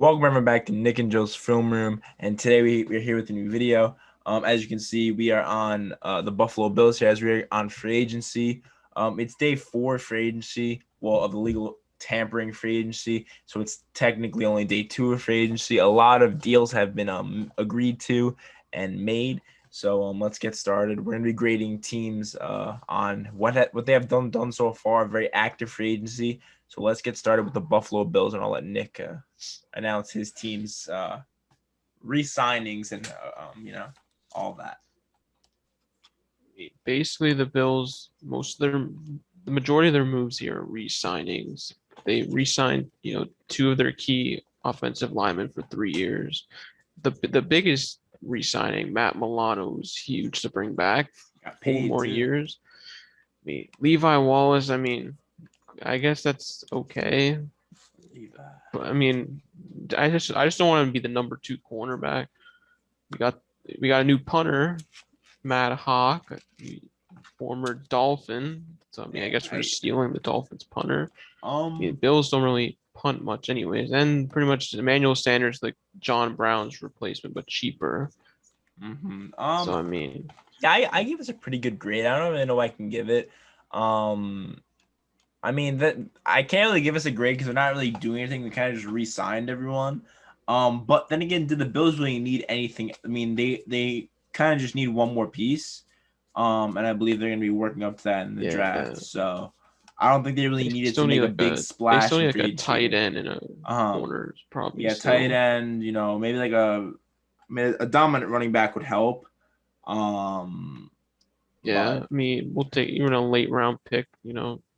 Welcome everyone back to Nick and Joe's Film Room, and today we're here with a new video. As you can see, we are on the Buffalo Bills here as we're on free agency. It's day 4 free agency, well, of the legal tampering free agency, so it's technically only day 2 of free agency. A lot of deals have been agreed to and made, so let's get started. We're going to be grading teams on what they have done so far. Very active free agency. So let's get started with the Buffalo Bills, and I'll let Nick announce his team's re-signings and all that. Basically, the Bills, the majority of their moves here are re-signings. They re-signed, 2 of their key offensive linemen for 3 years. The biggest re-signing, Matt Milano, was huge to bring back. Got 4 paid more too. years. Levi Wallace, I guess that's okay. But, I just don't want to be the number 2 cornerback. We got a new punter, Matt Hawk, former Dolphin. So I guess we're stealing the Dolphins punter. Bills don't really punt much anyways, and pretty much Emmanuel Sanders, like John Brown's replacement, but cheaper. Mm-hmm. Yeah, I give this a pretty good grade. I don't really know what I can give it. That I can't really give us a grade because they're not really doing anything. We kind of just re-signed everyone. But then again, did the Bills really need anything? They kind of just need one more piece. And I believe they're going to be working up to that in the draft. So I don't think they really needed to make a big splash. They still need like a tight end and a corner, probably. Yeah, still. tight end. Maybe like a dominant running back would help. Yeah, we'll take even a late round pick.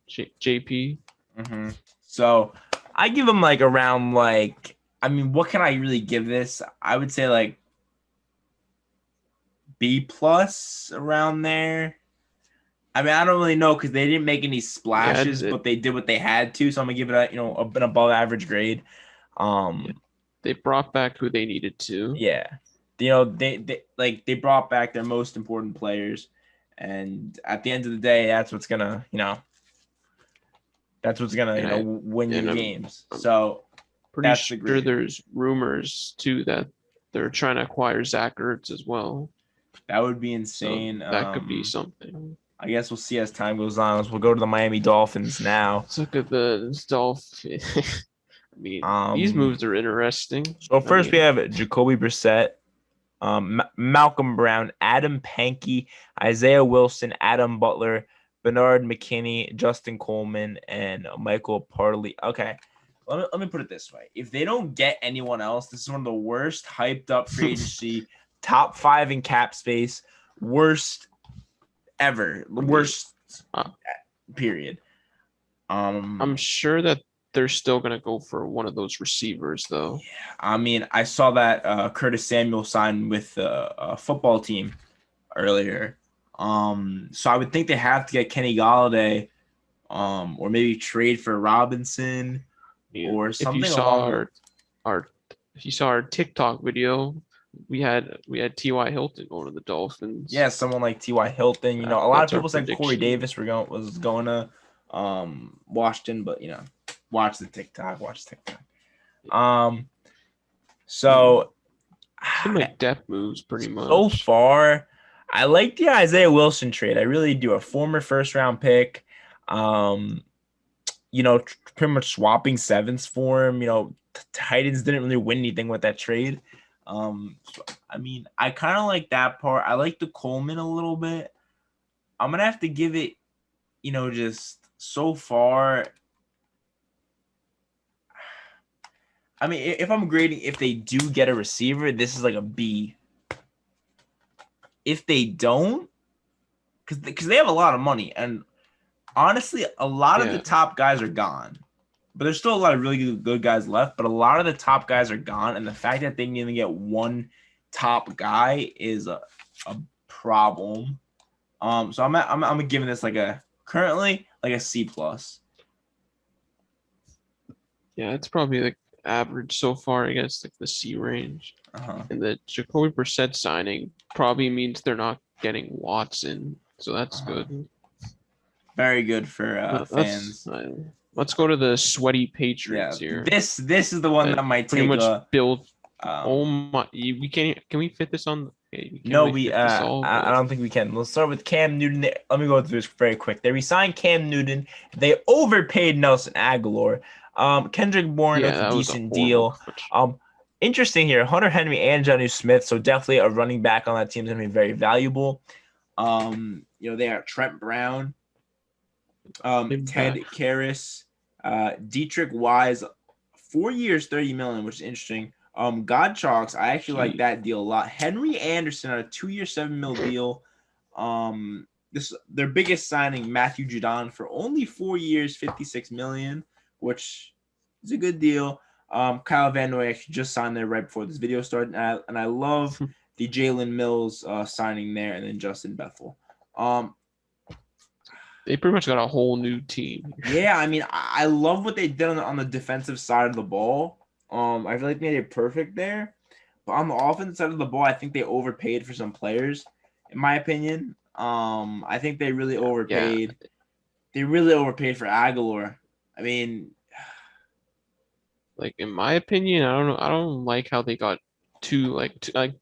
JP. Mm-hmm. So I give him like around what can I really give this? I would say like B plus around there. I don't really know because they didn't make any splashes, but they did what they had to. So I'm gonna give it an above average grade. They brought back who they needed to. Yeah, they brought back their most important players, and at the end of the day, that's what's gonna win you games. So pretty sure there's rumors too that they're trying to acquire Zach Ertz as well. That would be insane. So that could be something. I guess we'll see as time goes on. We'll go to the Miami Dolphins now. Let's look at the Dolphins. These moves are interesting. So first we have Jacoby Brissett, Malcolm Brown, Adam Pankey, Isaiah Wilson, Adam Butler, Bernard McKinney, Justin Coleman, and Michael Parley. Okay, let me put it this way. If they don't get anyone else, this is one of the worst hyped up free agency, top 5 in cap space, worst ever, worst period. I'm sure that they're still going to go for one of those receivers, though. Yeah, I saw that Curtis Samuel signed with the football team earlier. So I would think they have to get Kenny Golladay, or maybe trade for Robinson, or something. If you saw our TikTok video, we had T.Y. Hilton going to the Dolphins. Yeah, someone like T.Y. Hilton. A lot of people said Corey Davis was going to Washington, but watch TikTok. So some like depth moves pretty much. So far, I like the Isaiah Wilson trade. I really do. A former first-round pick, pretty much swapping sevens for him. Titans didn't really win anything with that trade. I kind of like that part. I like the Coleman a little bit. I'm going to have to give it, just so far. If I'm grading, if they do get a receiver, this is like a B. If they don't, because they have a lot of money, and honestly, a lot of the top guys are gone, but there's still a lot of really good guys left. But a lot of the top guys are gone, and the fact that they can even get one top guy is a problem. So I'm giving this currently a C plus. Yeah, it's probably like average so far, I guess, like the C range. And the Jacoby Brissett signing probably means they're not getting Watson, so that's good. Very good for fans. Let's go to the sweaty Patriots here. This is the one that might pretty take much build. Oh my! We can't. Can we fit this on? Okay, no, I don't think we can. Let's start with Cam Newton. Let me go through this very quick. They resigned Cam Newton. They overpaid Nelson Aguilar. Kendrick Bourne with a decent deal. Interesting here. Hunter Henry and Jonnu Smith. So definitely a running back on that team is going to be very valuable. They are Trent Brown, Ted Karras, Dietrich Wise, 4 years, $30 million, which is interesting. Godchalks, I actually like that deal a lot. Henry Anderson on a 2-year, $7 million deal. Their biggest signing, Matthew Judon, for only 4 years, $56 million, which is a good deal. Kyle Van Noy actually just signed there right before this video started, and I love the Jalen Mills signing there, and then Justin Bethel. They pretty much got a whole new team. Yeah, I mean, I love what they did on the defensive side of the ball. I feel like they made it perfect there. But on the offensive side of the ball, I think they overpaid for some players, in my opinion. I think they really overpaid. Yeah. They really overpaid for Aguilar. I mean, in my opinion, I don't know. I don't like how they got two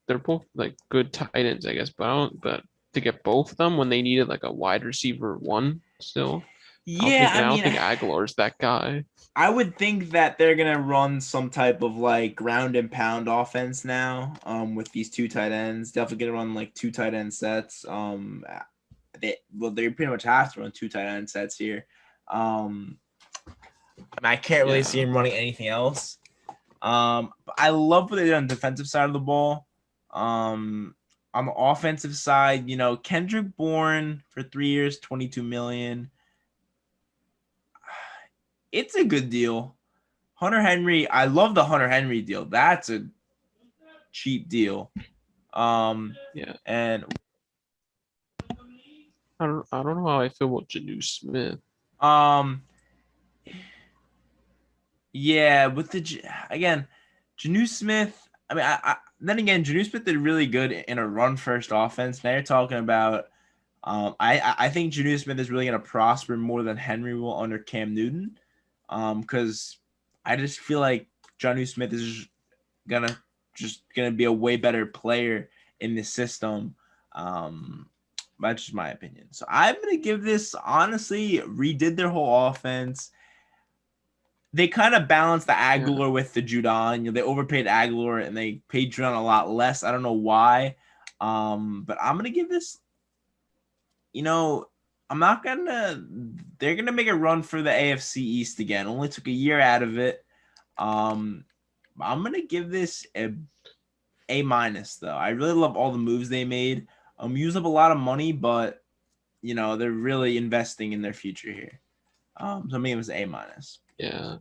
they're both good tight ends, I guess. But to get both of them when they needed a wide receiver one still. Yeah, I don't think Aguilar's that guy. I would think that they're gonna run some type of ground and pound offense now. With these two tight ends, definitely gonna run 2 tight end sets. They pretty much have to run 2 tight end sets here. I can't really see him running anything else. But I love what they did on the defensive side of the ball. On the offensive side, Kendrick Bourne for 3 years, $22 million. It's a good deal. Hunter Henry, I love the Hunter Henry deal. That's a cheap deal. And I don't know how I feel about Jonnu Smith. Yeah, with Jonnu Smith. I mean, then again, Jonnu Smith did really good in a run-first offense. Now you're talking about. I think Jonnu Smith is really going to prosper more than Henry will under Cam Newton. Because I just feel like Jonnu Smith is gonna be a way better player in this system. That's just my opinion. So I'm gonna give this, honestly, redid their whole offense. They kind of balanced the Aguilar with the Judon. They overpaid Aguilar and they paid Judon a lot less. I don't know why. But I'm gonna give this. They're gonna make a run for the AFC East again. Only took a year out of it. I'm gonna give this A minus though. I really love all the moves they made. Use up a lot of money, but they're really investing in their future here. So I'm gonna give this A minus. Yeah.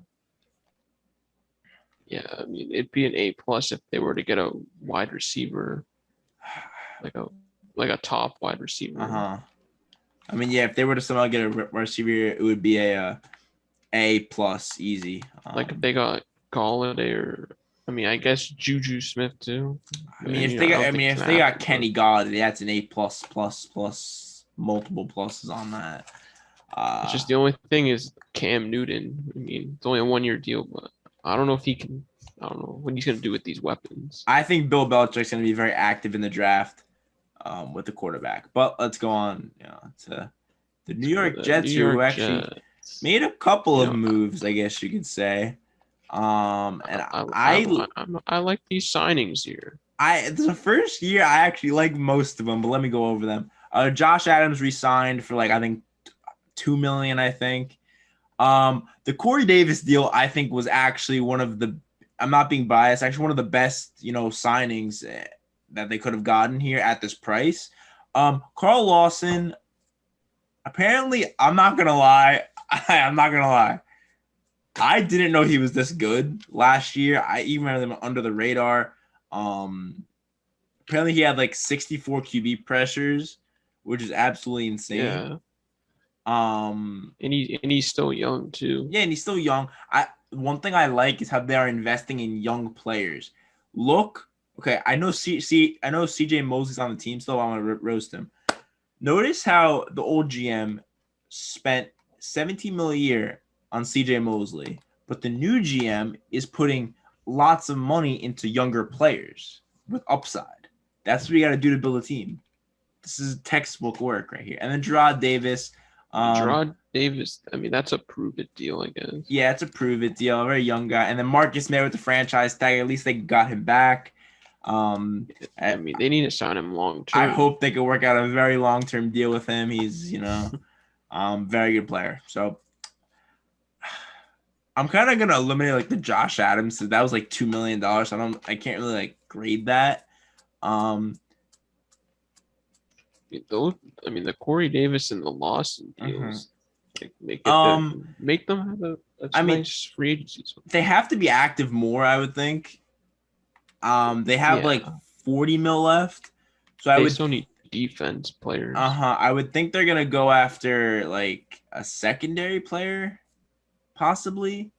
Yeah, I mean, it'd be an A plus if they were to get a wide receiver, like a top wide receiver. I mean, yeah, if they were to somehow get a receiver, it would be a plus, easy. If they got Galladay or, I guess Juju Smith too. If they got Kenny Galladay, that's an A plus, multiple pluses on that. It's just the only thing is Cam Newton. It's only a 1-year deal, but I don't know if he can. I don't know what he's going to do with these weapons. I think Bill Belichick's going to be very active in the draft. With the quarterback, but let's go on to the New York Jets, who actually made a couple of moves, I guess you could say. And I like these signings here. The first year I actually like most of them, but let me go over them. Josh Adams re-signed for I think $2 million. I think the Corey Davis deal I think was actually one of the. I'm not being biased. Actually, one of the best signings that they could have gotten here at this price. Carl Lawson, apparently, I'm not going to lie. I didn't know he was this good last year. I even remember them under the radar. Apparently, he had 64 QB pressures, which is absolutely insane. Yeah. And he's still young, too. Yeah, and he's still young. One thing I like is how they are investing in young players. Okay, I know CJ Mosley's on the team still. I want to roast him. Notice how the old GM spent $17 million a year on CJ Mosley, but the new GM is putting lots of money into younger players with upside. That's what you got to do to build a team. This is textbook work right here. And then Tyrod Davis. Tyrod Davis, I mean, that's a prove-it deal, I guess. Yeah, it's a prove-it deal. A very young guy. And then Marcus May with the franchise tag. At least they got him back. I mean, they need to sign him long-term. I hope they could work out a very long-term deal with him. He's, very good player. So I'm kind of gonna eliminate like the Josh Adams. So that was like $2 million. So I can't really like grade that. The Corey Davis and the Lawson deals, make them have a nice free agency. They have to be active more, I would think. They have like 40 mil left, so they still need defense players. I would think they're gonna go after like a secondary player, possibly.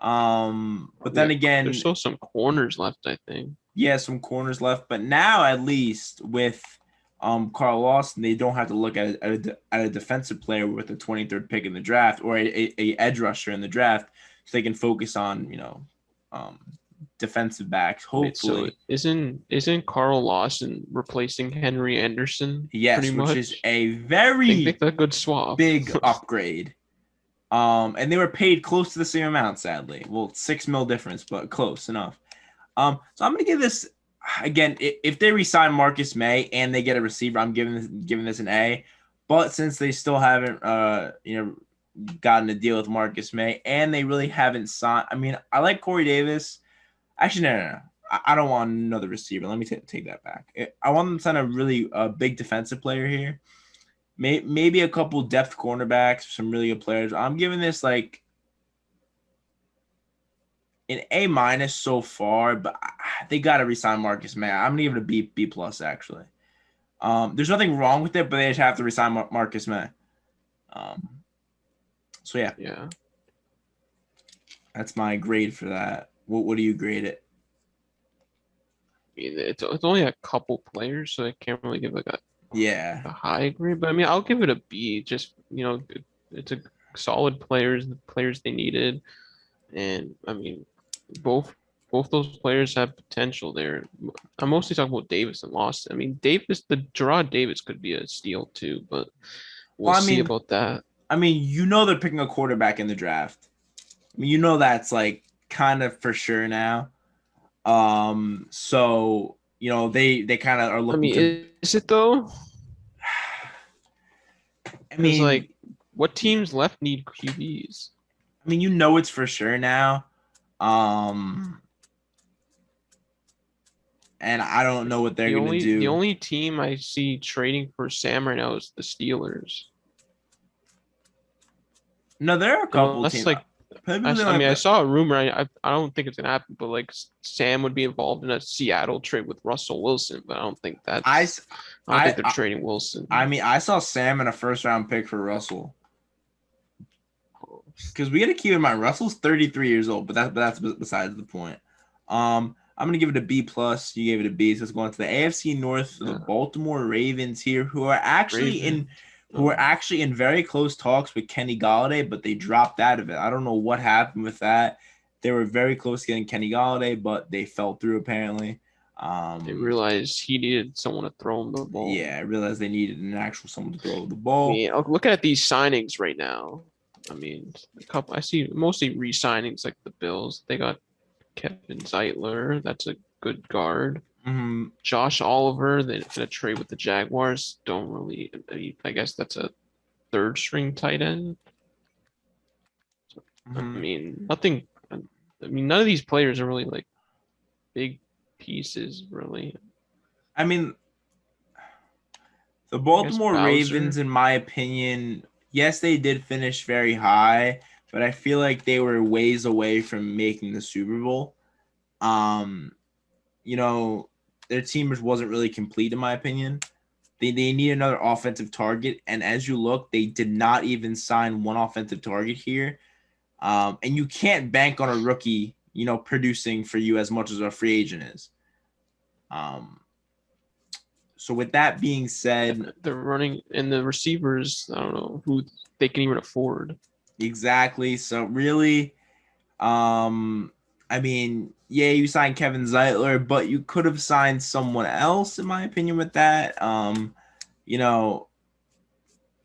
But then again, there's still some corners left, I think. Yeah, some corners left, but now at least with Carl Lawson, they don't have to look at a defensive player with a 23rd pick in the draft or a edge rusher in the draft, so they can focus on defensive backs. Hopefully, wait, so isn't Carl Lawson replacing Henry Anderson? Yes, which is a very a good swap, big upgrade. And they were paid close to the same amount. Sadly, well, $6 million difference, but close enough. So I'm gonna give this. Again, if they resign Marcus May and they get a receiver, I'm giving this an A. But since they still haven't, gotten a deal with Marcus May and they really haven't signed. I mean, I like Corey Davis. Actually, no. I don't want another receiver. Let me take that back. I want them to sign a really big defensive player here. Maybe a couple depth cornerbacks, some really good players. I'm giving this like an A- so far, but they got to resign Marcus May. I'm gonna give it a B plus actually. There's nothing wrong with it, but they just have to resign Marcus May. So yeah, that's my grade for that. What do you grade it? I mean, it's only a couple players, so I can't really give like a high grade. But I mean, I'll give it a B. Just it's a solid players, the players they needed, and I mean, both those players have potential there. I'm mostly talking about Davis and Lawson. I mean, the Tyrod Davis could be a steal too, but we'll see about that. I mean, they're picking a quarterback in the draft. I mean, that's like kind of for sure now. So they kind of are looking. I mean, is it though? I mean, like, what teams left need QBs? I mean, it's for sure now. And I don't know what they're going to do. The only team I see trading for Sam right now is the Steelers. No, there are a couple teams. I saw a rumor. I don't think it's going to happen, but like Sam would be involved in a Seattle trade with Russell Wilson, but I don't think that's. I don't think they're trading Wilson. I mean, I saw Sam in a first-round pick for Russell. Because we got to keep in mind, Russell's 33 years old, but that's besides the point. I'm gonna give it a B plus. You gave it a B. So let's go on to the AFC North. The Baltimore Ravens here, who are actually in very close talks with Kenny Golladay, but they dropped out of it. I don't know what happened with that. They were very close to getting Kenny Golladay, but they fell through apparently. They realized he needed someone to throw him the ball. Yeah, I realized they needed an actual someone to throw the ball. I mean, looking at these signings right now. I mean, I see mostly re-signings like the Bills. They got Kevin Zeitler. That's a good guard. Mm-hmm. Josh Oliver. They're going to trade with the Jaguars. I guess that's a third string tight end. Mm-hmm. I mean, nothing. I mean, none of these players are really like big pieces, really. I mean, the Baltimore Ravens, in my opinion, yes, they did finish very high, but I feel like they were ways away from making the Super Bowl. Their team wasn't really complete, in my opinion. They need another offensive target, and as you look, they did not even sign one offensive target here. And you can't bank on a rookie, producing for you as much as a free agent is. So with that being said, they're running, and the receivers, I don't know who they can even afford. Exactly. So really, I mean, yeah, you signed Kevin Zeitler, but you could have signed someone else, in my opinion, with that. You know,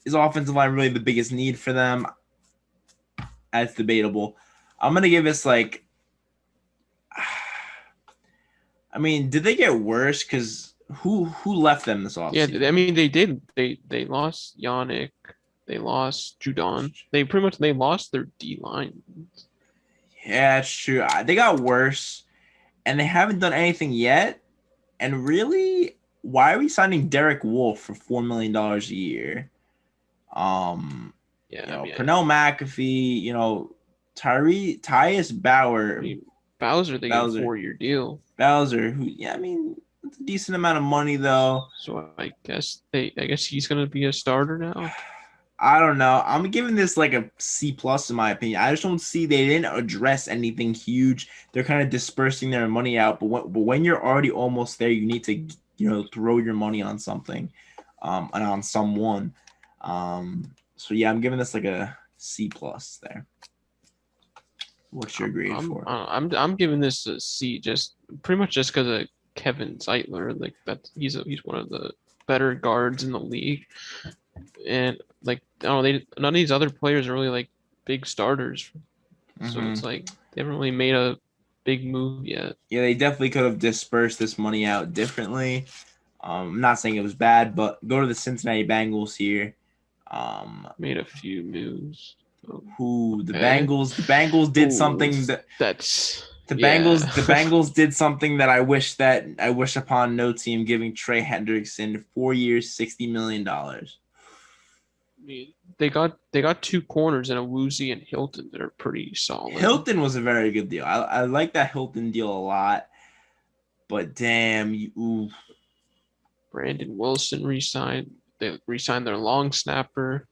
is offensive line really the biggest need for them? That's debatable. I'm gonna give this like, I mean, did they get worse? Because who left them this Yeah, I offseason? mean they did. They lost Yannick. They lost Judon. They pretty much they lost their D line. Yeah, it's true. They got worse, and they haven't done anything yet. And really, why are we signing Derek Wolf for $4 million a year? Yeah, I mean, Pernell McAfee, Tyus I Bauer, mean Bowser they get a Bowser, 4-year deal. Bowser, who, yeah, I mean, it's a decent amount of money though. So I guess he's gonna be a starter now. I don't know. I'm giving this like a C plus in my opinion. I just don't see they didn't address anything huge. They're kind of dispersing their money out, but when you're already almost there, you need to throw your money on something, and on someone. So yeah, I'm giving this like a C plus there. What's your grade for? I'm giving this a C, just pretty much just because of Kevin Zeitler. Like that, he's one of the better guards in the league, and like I don't know, none of these other players are really like big starters, so it's like they haven't really made a big move yet. Yeah, they definitely could have dispersed this money out differently. I'm not saying it was bad, but go to the Cincinnati Bengals here. Made a few moves. Who the Okay. Bengals did Ooh, something that that's the yeah. Bengals did something that I wish upon no team, giving Trey Hendrickson 4 years, $60 million. I mean, they got two corners and a Woozy and Hilton that are pretty solid. Hilton was a very good deal. I like that Hilton deal a lot, but damn, ooh. Brandon Wilson re-signed. They re-signed their long snapper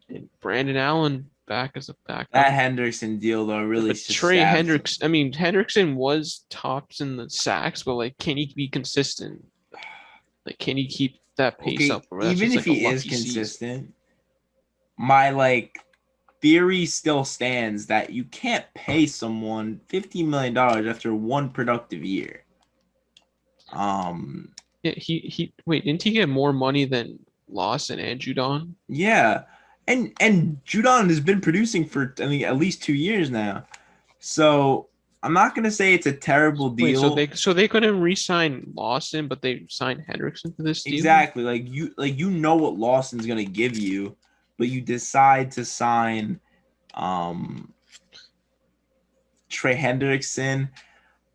and Brandon Allen back as a backup. That Hendrickson deal though really But just Trey stabs. Hendricks, I mean, Hendrickson was tops in the sacks, but like, can he be consistent? Like, can he keep that pace Okay, up? Or that's even just if like a he is lucky season. consistent, my theory still stands that you can't pay someone $15 million after one productive year. Yeah, he wait, didn't he get more money than Lawson and Judon? Yeah, and Judon has been producing for I think at least 2 years now, so I'm not gonna say it's a terrible Wait, so deal. they couldn't re-sign Lawson, but they signed Hendrickson to this deal? Exactly, like you know what Lawson's gonna give you, but you decide to sign um Trey Hendrickson.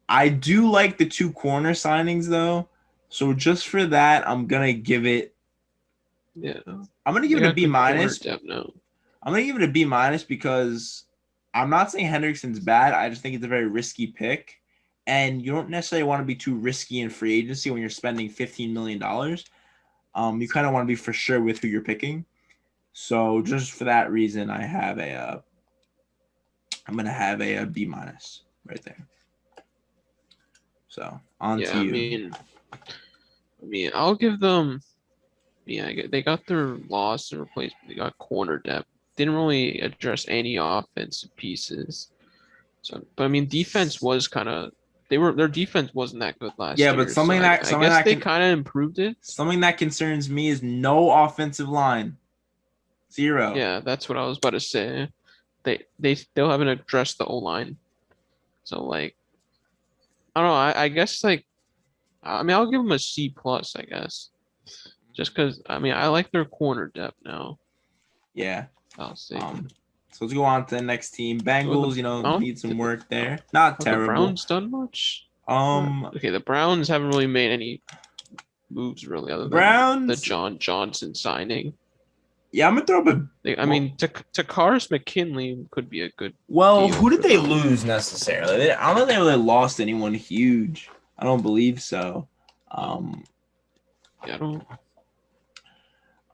I do like the two corner signings though. So just for that, I'm gonna give it. Yeah, I'm gonna give they it a got B good corner minus. depth now. I'm gonna give it a B minus because I'm not saying Hendrickson's bad. I just think it's a very risky pick, and you don't necessarily want to be too risky in free agency when you're spending $15 million. You kind of want to be for sure with who you're picking. So just for that reason, I'm gonna have a B minus right there. So on Yeah, to you. I'll give them. Yeah, they got their loss and replacement. They got corner depth. Didn't really address any offensive pieces. So, but I mean, defense was kind of their defense wasn't that good last Yeah, but year. So I guess they kind of improved it. Something that concerns me is no offensive line. Zero. Yeah, that's what I was about to say. They still haven't addressed the O line. So like, I don't know. I guess like, I mean, I'll give them a C plus. I guess just because I mean I like their corner depth now. Yeah. I'll say. So let's go on to the next team. Bengals, need some work there. Not Have the terrible. Browns done much? Um, Okay, the Browns haven't really made any moves really other than the Browns. John Johnson signing. Yeah, I'm gonna throw up I mean, Takaris McKinley could be a good. Well, deal who did for they them. lose necessarily? I don't think they really lost anyone huge. I don't believe so. Yeah, I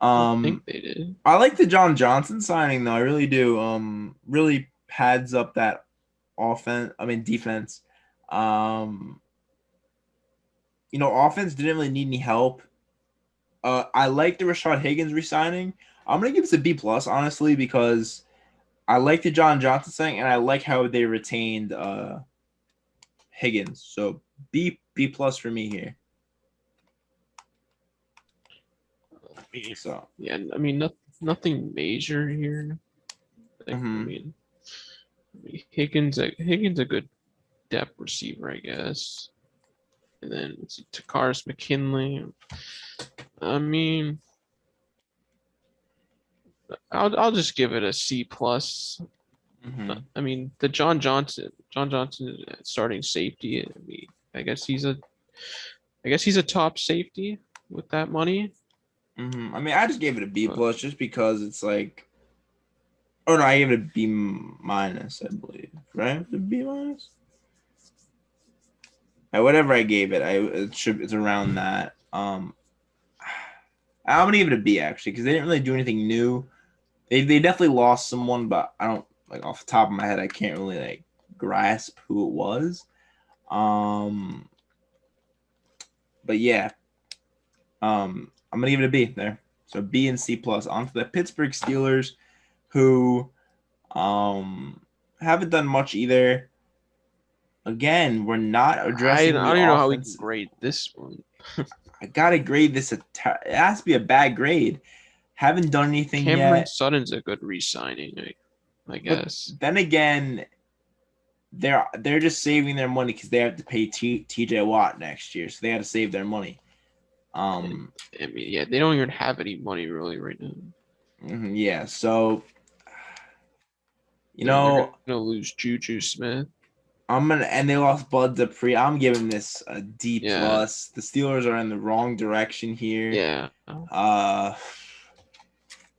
don't think they did. I like the John Johnson signing though. I really do. Really pads up that defense. Offense didn't really need any help. I like the Rashad Higgins resigning. I'm gonna give this a B plus honestly because I like the John Johnson signing, and I like how they retained Higgins. So B plus for me here. So yeah, I mean nothing major here. Like, mm-hmm. I mean Higgins a good depth receiver, I guess. And then let's see, Takaris McKinley. I mean, I'll just give it a C plus. Mm-hmm. I mean, the John Johnson starting safety. I mean, I guess he's a top safety with that money. Mm-hmm. I mean, I just gave it a B plus just because it's like, oh no, I gave it a B minus, I believe, right? A B minus. Whatever I gave it, it's around that. I'm gonna give it a B actually because they didn't really do anything new. They definitely lost someone, but I don't like off the top of my head. I can't really like grasp who it was. But yeah, I'm gonna give it a B there. So B and C plus. On to the Pittsburgh Steelers, who haven't done much either. Again, we're not addressing. I don't even know how we can grade this one. I gotta grade this. It has to be a bad grade. Haven't done anything Cameron yet. Sutton's a good re-signing, I guess. But then again, they're just saving their money because they have to pay TJ Watt next year, so they got to save their money. I mean, yeah, they don't even have any money really right now. Yeah, so they're gonna lose Juju Smith. And they lost Bud Dupree. I'm giving this a D plus. The Steelers are in the wrong direction here. Yeah.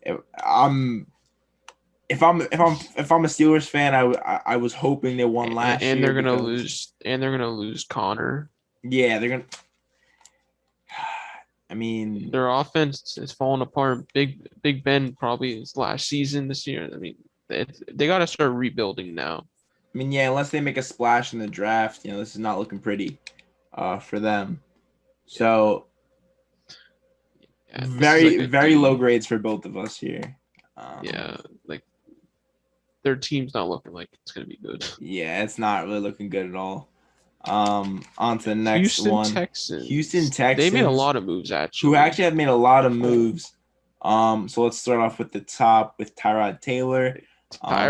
If I'm a Steelers fan, I was hoping they won last year. And they're gonna lose. And they're gonna lose Connor. Yeah, they're gonna. I mean, their offense is falling apart. Big Ben probably his last season this year. I mean, they got to start rebuilding now. I mean, yeah, unless they make a splash in the draft, this is not looking pretty, for them. So, very low grades for both of us here. Like their team's not looking like it's gonna be good. Yeah, it's not really looking good at all. On to the next one. Houston Texans. They made a lot of moves actually. Who actually have made a lot of moves. So let's start off with the top with Tyrod Taylor. I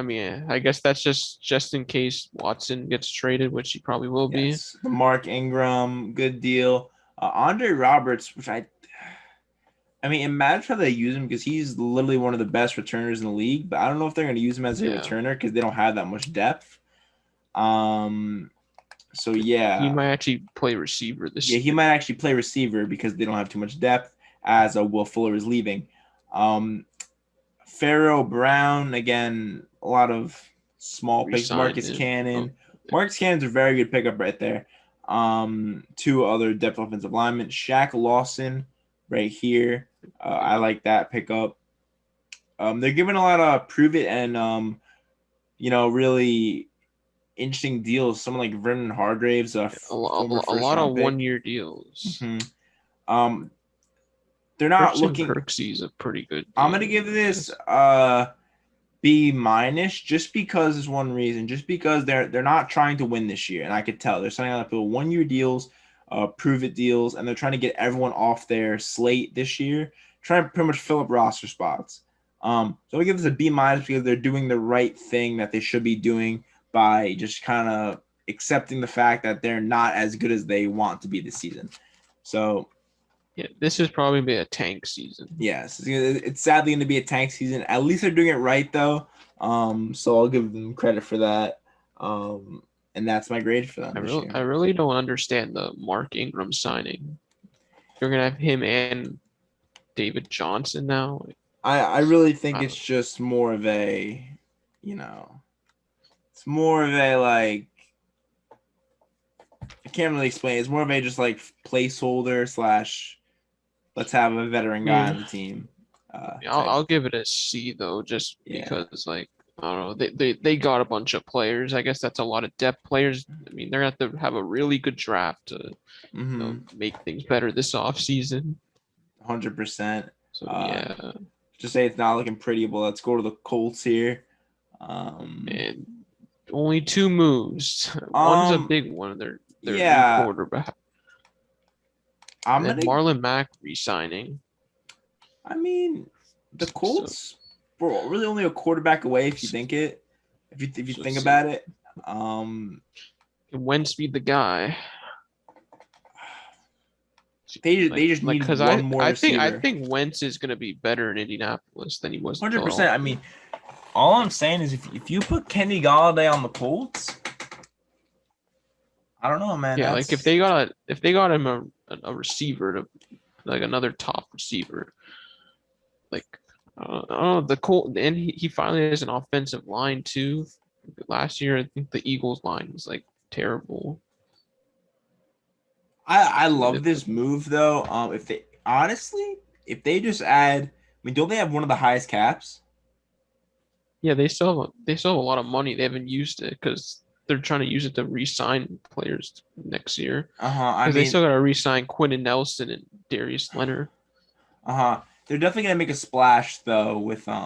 mean, I guess that's just in case Watson gets traded, which he probably will be. Mark Ingram, good deal. Andre Roberts, which I mean, imagine how they use him because he's literally one of the best returners in the league. But I don't know if they're going to use him as a returner because they don't have that much depth. So yeah, he might actually play receiver this year. Yeah, he might actually play receiver because they don't have too much depth. As Will Fuller is leaving. Pharaoh Brown, again, a lot of small picks. Marcus Cannon. Marcus Cannon's a very good pickup right there. Two other depth offensive linemen. Shaq Lawson right here. I like that pickup. They're giving a lot of prove it and, really interesting deals. Someone like Vernon Hargraves. A lot of one-year deals. Mm-hmm. They're not looking. Kirksey's a pretty good deal. I'm gonna give this B minus just because there's one reason. Just because they're not trying to win this year, and I could tell they're signing up for 1-year deals, prove it deals, and they're trying to get everyone off their slate this year, trying to pretty much fill up roster spots. So I give this a B minus because they're doing the right thing that they should be doing by just kind of accepting the fact that they're not as good as they want to be this season. So. Yeah, this is probably be a tank season. Yes, it's sadly going to be a tank season. At least they're doing it right, though. So I'll give them credit for that. And that's my grade for them. I really don't understand the Mark Ingram signing. You're going to have him and David Johnson now. I really think it's just more of a, it's more of a like. I can't really explain. It's more of a just like placeholder / let's have a veteran guy on the team. I'll give it a C though, just because I don't know, they got a bunch of players. I guess that's a lot of depth players. I mean, they're gonna have to have a really good draft to make things better this offseason. 100%. So just say it's not looking pretty, but let's go to the Colts here. And only 2 moves. One's a big one. Their yeah, new quarterback. I'm And gonna. Marlon Mack re-signing. I mean, the Colts were really only a quarterback away if you think it. If you think about it. Can Wentz be the guy? They just need one more receiver. I think Wentz is going to be better in Indianapolis than he was. 100%. I mean, all I'm saying is if you put Kenny Golladay on the Colts, I don't know, man. Yeah, like if they got him a receiver, to like another top receiver, like I don't know, the Colt, and he finally has an offensive line too. Last year, I think the Eagles line was like terrible. I love this move though. If they just add, I mean, don't they have one of the highest caps? Yeah, they still have a lot of money. They haven't used it because they're trying to use it to re-sign players next year. Because they still got to re-sign Quentin Nelson and Darius Leonard. They're definitely gonna make a splash though with They're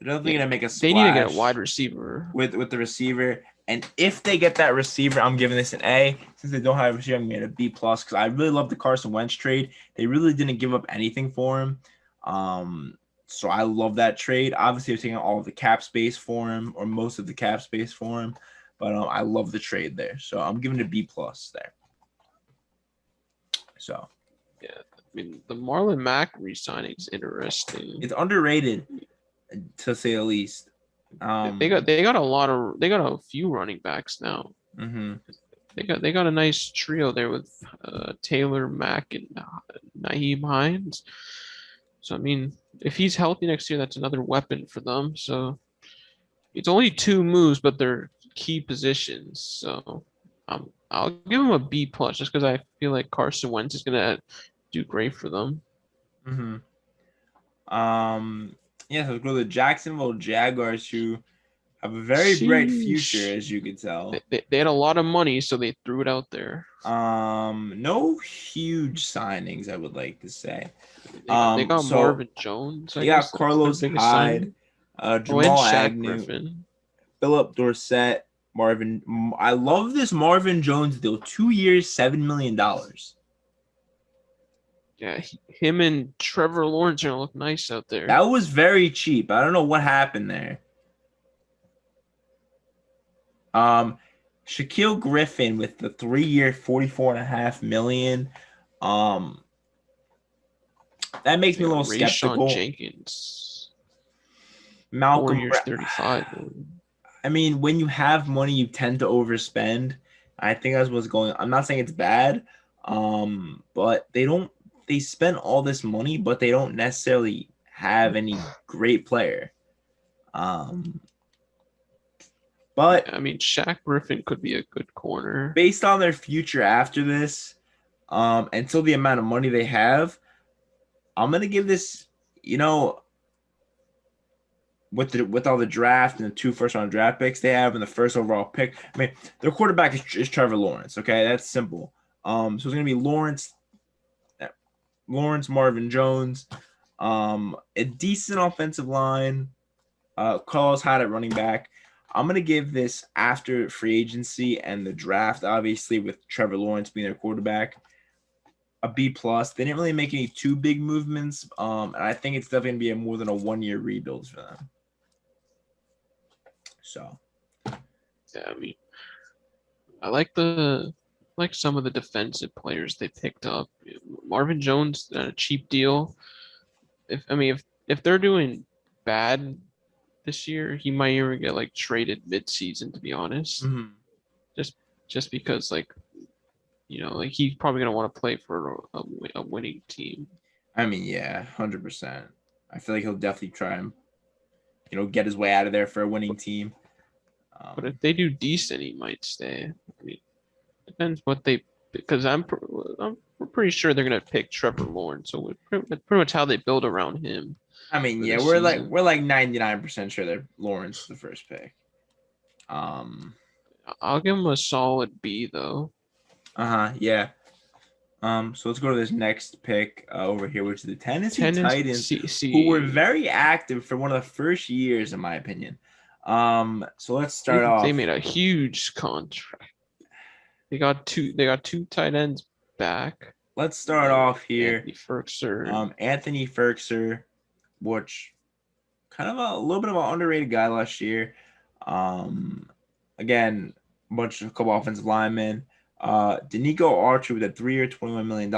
definitely gonna make a splash. They need to get a wide receiver with the receiver. And if they get that receiver, I'm giving this an A. Since they don't have a receiver, I'm giving it a B plus because I really love the Carson Wentz trade. They really didn't give up anything for him. So I love that trade. Obviously, they're taking all of the cap space for him, or most of the cap space for him. But I love the trade there. So I'm giving it a B plus there. So yeah, I mean the Marlon Mack re-signing is interesting. It's underrated, to say the least. They got a few running backs now. Mm-hmm. They got a nice trio there with Taylor, Mack, and Nyheim Hines. So I mean, if he's healthy next year, that's another weapon for them. So it's only 2 moves, but they're key positions. So I'll give him a B plus just because I feel like Carson Wentz is gonna do great for them. Mm-hmm. Yeah, so let's go to the Jacksonville Jaguars, who have a very bright future, as you can tell. They had a lot of money, so they threw it out there. No huge signings, I would like to say. They got Marvin Jones. They got Carlos Hyde, Jamal Agnew, Griffin. Philip Dorsett, Marvin. I love this Marvin Jones deal. 2 years, $7 million. Yeah, him and Trevor Lawrence are gonna look nice out there. That was very cheap. I don't know what happened there. Shaquille Griffin with the 3-year, $44.5 million. That makes me a little skeptical. Jenkins. Malcolm 4 years, 35. I mean, when you have money, you tend to overspend. I think that's what's going on. I'm not saying it's bad, but they spend all this money, but they don't necessarily have any great player. But I mean, Shaq Griffin could be a good corner based on their future after this, until the amount of money they have. I'm gonna give this, with all the draft and the 2 first-round draft picks they have and the first overall pick. I mean, their quarterback is Trevor Lawrence. Okay, that's simple. So it's gonna be Lawrence, Marvin Jones, a decent offensive line. Carlos Hyde at running back. I'm gonna give this after free agency and the draft, obviously with Trevor Lawrence being their quarterback, a B plus. They didn't really make any too big movements, and I think it's definitely gonna be more than a 1-year rebuild for them. So, yeah, I mean, I like some of the defensive players they picked up. Marvin Jones at a cheap deal. If they're doing bad this year, he might even get like traded mid-season, to be honest. Mm-hmm. Just because like he's probably gonna want to play for a winning team. I mean, yeah, 100%. I feel like he'll definitely try and get his way out of there for a winning team. But if they do decent, he might stay. I mean, depends what they, because I'm pretty sure they're gonna pick Trevor Lawrence, so that's pretty much how they build around him. I mean, yeah, we're like 99% sure that Lawrence is the first pick. I'll give him a solid B though. Yeah. So let's go to this next pick over here, which is the Tennessee Titans, Tennessee. who were very active for one of the first years, in my opinion. So let's start off. They made a huge contract. They got two tight ends back. Let's start off here. Anthony Ferkser, which kind of a little bit of an underrated guy last year. Again, a couple offensive linemen. Danico Archer with a 3-year, $21 million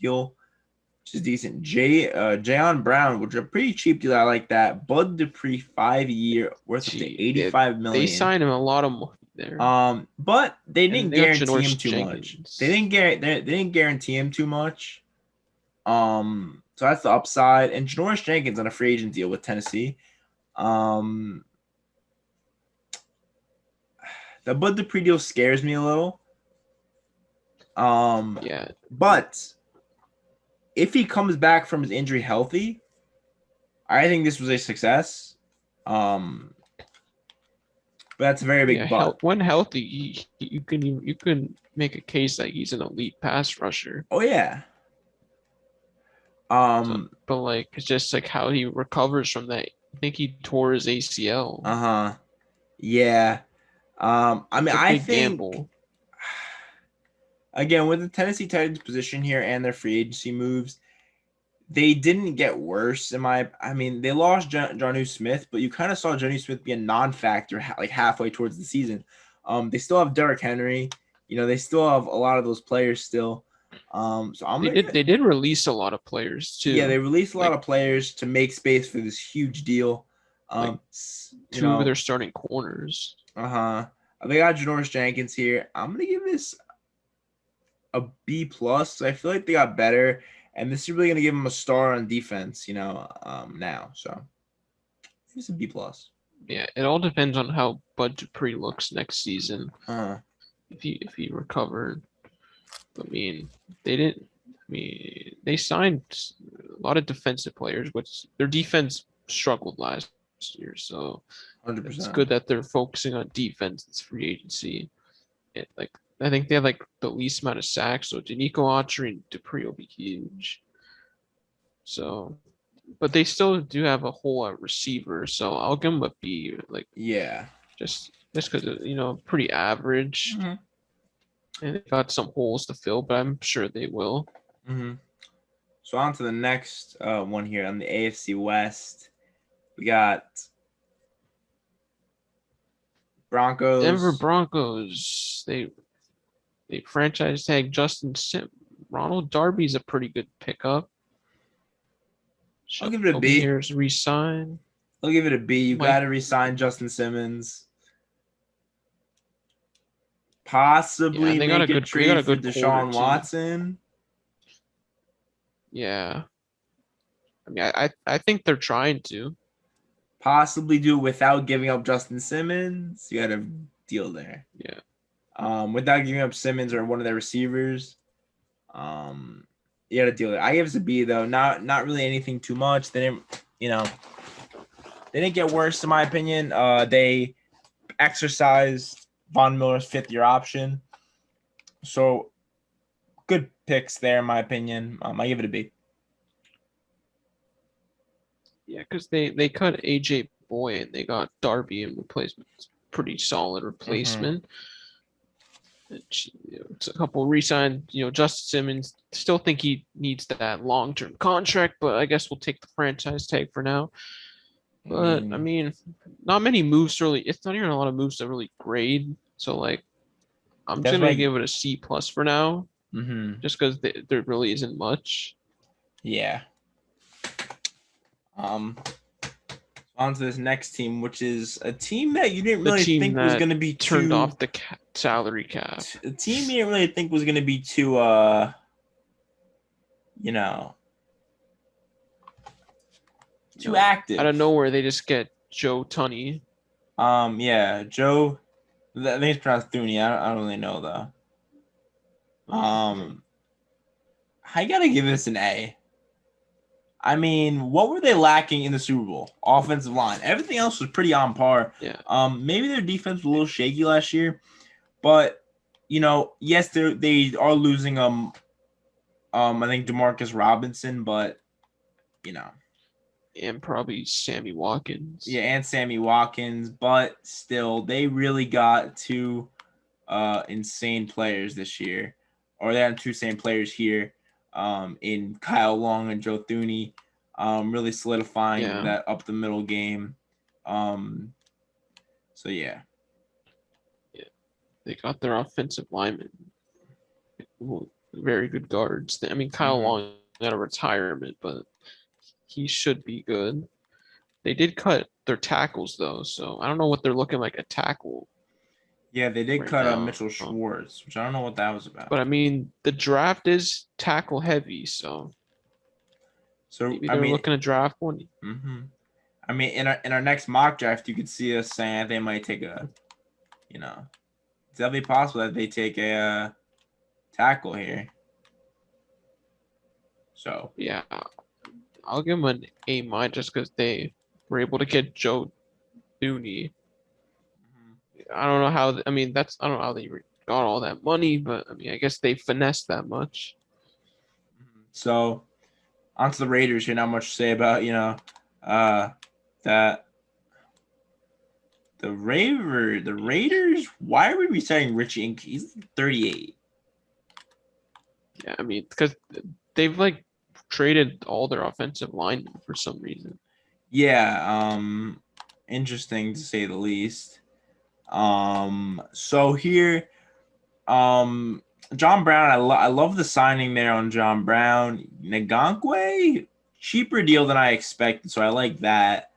deal, which is decent. Jayon Brown, which is a pretty cheap deal. I like that. Bud Dupree, 5-year, worth up to $85 million. They signed him a lot of money there. But they didn't guarantee him too much. They didn't guarantee him too much. So that's the upside. And Janoris Jenkins on a free agent deal with Tennessee. The Bud Dupree deal scares me a little. Yeah. But if he comes back from his injury healthy, I think this was a success. But that's a very big but. When healthy, you can make a case that he's an elite pass rusher. Oh yeah. But like it's just like how he recovers from that. I think he tore his ACL. Yeah. I mean, I think gamble. Again, with the Tennessee Titans position here and their free agency moves, they didn't get worse. I mean, they lost Jonnu Smith, but you kind of saw Jonnu Smith be a non-factor like halfway towards the season. They still have Derrick Henry. They still have a lot of those players still. So they did release a lot of players too. Yeah, they released a lot of players to make space for this huge deal. Two of their starting corners. They got Janoris Jenkins here. I'm gonna give this a B+. I feel like they got better, and this is really gonna give them a star on defense. Now, so it's a B+. Yeah, it all depends on how Bud Dupree looks next season. If he recovered. I mean, they signed a lot of defensive players, which their defense struggled last year. So 100%. It's good that they're focusing on defense. It's free agency. I think they have the least amount of sacks. So Danico Archer and Dupree will be huge. So, but they still do have a whole lot of receivers. So I'll give them a B. Just because pretty average. Mm-hmm. And they got some holes to fill, but I'm sure they will. Mm-hmm. So on to the next one here on the AFC West. We got Broncos. Denver Broncos. They franchise tag Justin Simmons. Ronald Darby's a pretty good pickup. I'll give it a B. Here's resign. I'll give it a B. You got to resign Justin Simmons. Possibly they make a trade for Deshaun Watson. Yeah. I mean, I think they're trying to. Possibly do it without giving up Justin Simmons. You got a deal there. Yeah. Without giving up Simmons or one of their receivers. You got a deal there. I give it a B though. Not really anything too much. They didn't get worse in my opinion. They exercised Von Miller's 5th-year option. So good picks there in my opinion. I give it a B. Yeah, because they cut AJ Boy and they got Darby in replacement. It's a pretty solid replacement. It's a couple re-signed. Justin Simmons. Still think he needs that long-term contract, but I guess we'll take the franchise tag for now. But I mean, not many moves really. It's not even a lot of moves to really grade. So I'm just gonna give it a C+ for now. Just because there really isn't much. Yeah. On to this next team, which is a team that you didn't really think was going to be turned off the salary cap. A team you didn't really think was going to be too, too active. Out of nowhere, they just get Joe Tunney. Yeah, Joe. I think it's pronounced Thuney. I don't really know though. I gotta give this an A. I mean, what were they lacking in the Super Bowl? Offensive line. Everything else was pretty on par. Yeah. Maybe their defense was a little shaky last year, but yes, they are losing I think Demarcus Robinson, but you know, and probably Sammy Watkins. yeah, and Sammy Watkins, but still, they really got two insane players this year, or they have two insane players here, in Kyle Long and Joe Thuney, really solidifying that up the middle game. So yeah. Yeah, they got their offensive linemen, very good guards. I mean, Kyle Long got a retirement, but he should be good. They did cut their tackles though, so I don't know what they're looking like at tackle. Yeah, they did right cut now. Mitchell Schwartz, which I don't know what that was about. But I mean, the draft is tackle heavy, so maybe they're looking to draft one. I mean, in our next mock draft, you could see us saying they might take a, it's definitely possible that they take a tackle here. So yeah, I'll give them an A- just because they were able to get Joe Thuney. I don't know how. I mean, I don't know how they got all that money, but I mean, I guess they finessed that much. So, onto the Raiders here. Not much to say about that. The Raiders. Why are we resigning Richie Incognito? He's 38. Yeah, I mean, because they've like traded all their offensive linemen for some reason. Yeah, interesting to say the least. So here, John Brown, I love the signing there on John Brown. Ngakoue, cheaper deal than I expected, so I like that.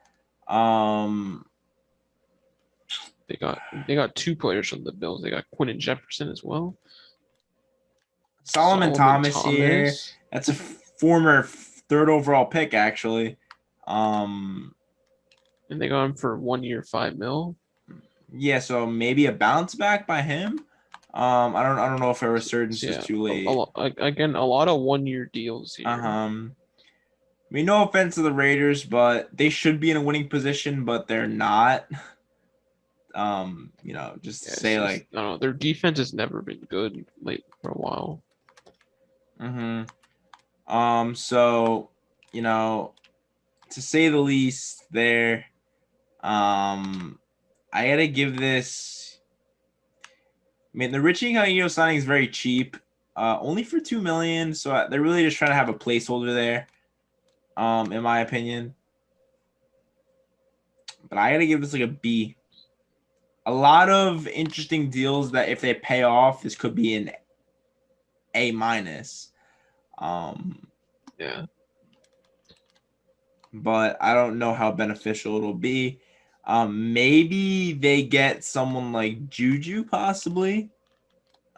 They got two players from the Bills. They got Quinton Jefferson as well. Solomon Thomas here. That's a former third overall pick, actually. And they got him for 1 year, $5 million. Yeah, so maybe a bounce back by him. I don't know if a resurgence is too late. Again, a lot of 1 year deals here. I mean, no offense to the Raiders, but they should be in a winning position, but they're not. Just to say I don't know, their defense has never been good late for a while. So, to say the least, there. I gotta give this. I mean, the Richie Incognito signing is very cheap, only for $2 million. So they're really just trying to have a placeholder there, in my opinion. But I gotta give this like a B. A lot of interesting deals that if they pay off, this could be an A-. Yeah. But I don't know how beneficial it'll be. Maybe they get someone like Juju, possibly.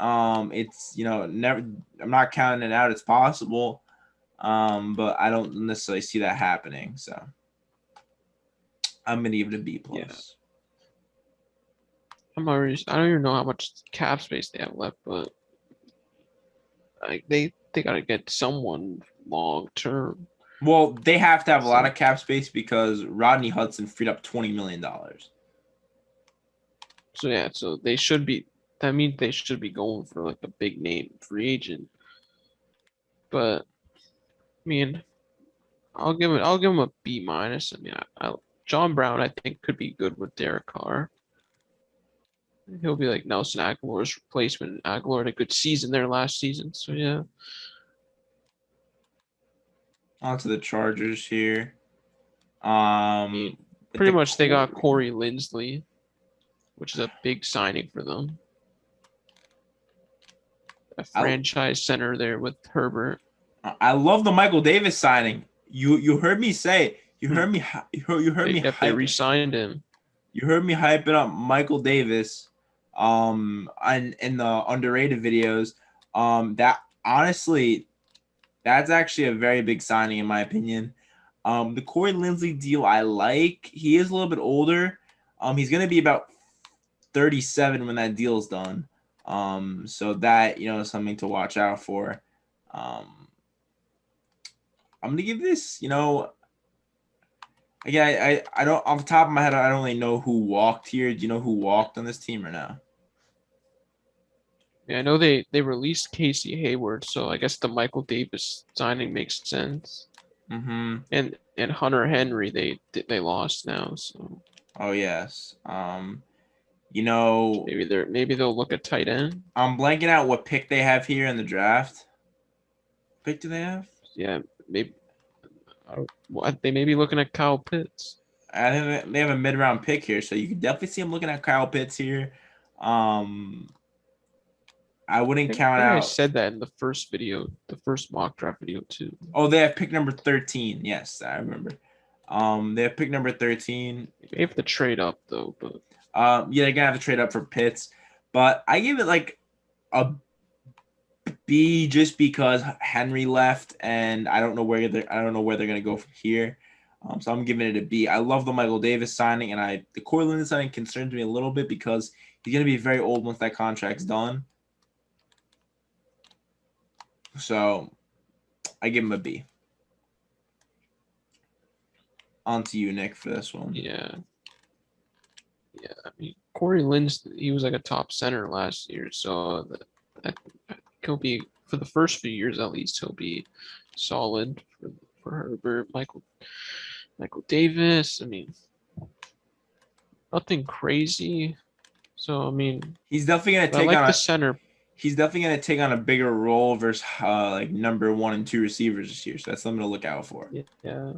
It's never. I'm not counting it out. It's possible, but I don't necessarily see that happening. So I'm gonna give it a B+. Yeah. I don't even know how much cap space they have left, but they gotta get someone long term. Well, they have to have a lot of cap space because Rodney Hudson freed up $20 million. So yeah, so they should be. That means they should be going for like a big name free agent. But I mean, I'll give him a B-. I mean, John Brown I think could be good with Derek Carr. He'll be like Nelson Aguilar's replacement. Aguilar had a good season there last season, so yeah. On to the Chargers here. Pretty much they got Corey Linsley, which is a big signing for them. A franchise center there with Herbert. I love the Michael Davis signing. You heard me say. You heard me. You heard me. They re-signed him. You heard me hyping up Michael Davis. And in the underrated videos. That honestly, that's actually a very big signing in my opinion. The Corey Linsley deal I like. He is a little bit older. He's gonna be about 37 when that deal's done. So that is something to watch out for. I'm gonna give this. Again, I don't off the top of my head. I don't really know who walked here. Do you know who walked on this team or no? Yeah, I know they released Casey Hayward, so I guess the Michael Davis signing makes sense. Mm-hmm. And Hunter Henry they lost now, so Oh yes. You know, maybe they'll look at tight end. I'm blanking out what pick they have here in the draft. Pick do they have? Yeah, maybe they may be looking at Kyle Pitts. I think they have a mid-round pick here, so you can definitely see them looking at Kyle Pitts here. I wouldn't count I out. said that in the first video, the first mock draft video too. Oh, they have pick number 13. Yes, I remember. They have pick number 13. They have to trade up though, but yeah, they're gonna have to trade up for Pitts, but I give it like a B just because Henry left, and I don't know where they're gonna go from here. So I'm giving it a B. I love the Michael Davis signing, and the Corey Linton signing concerns me a little bit because he's gonna be very old once that contract's done. So I give him a B. On to you, Nick, for this one. yeah. I mean, Corey Lynch, he was like a top center last year, so I think he'll be for the first few years at least. He'll be solid for Herbert. Michael Davis. I mean, nothing crazy. So I mean, he's definitely gonna take on the center. He's definitely gonna take on a bigger role versus like number 1 and 2 receivers this year. So that's something to look out for. Yeah.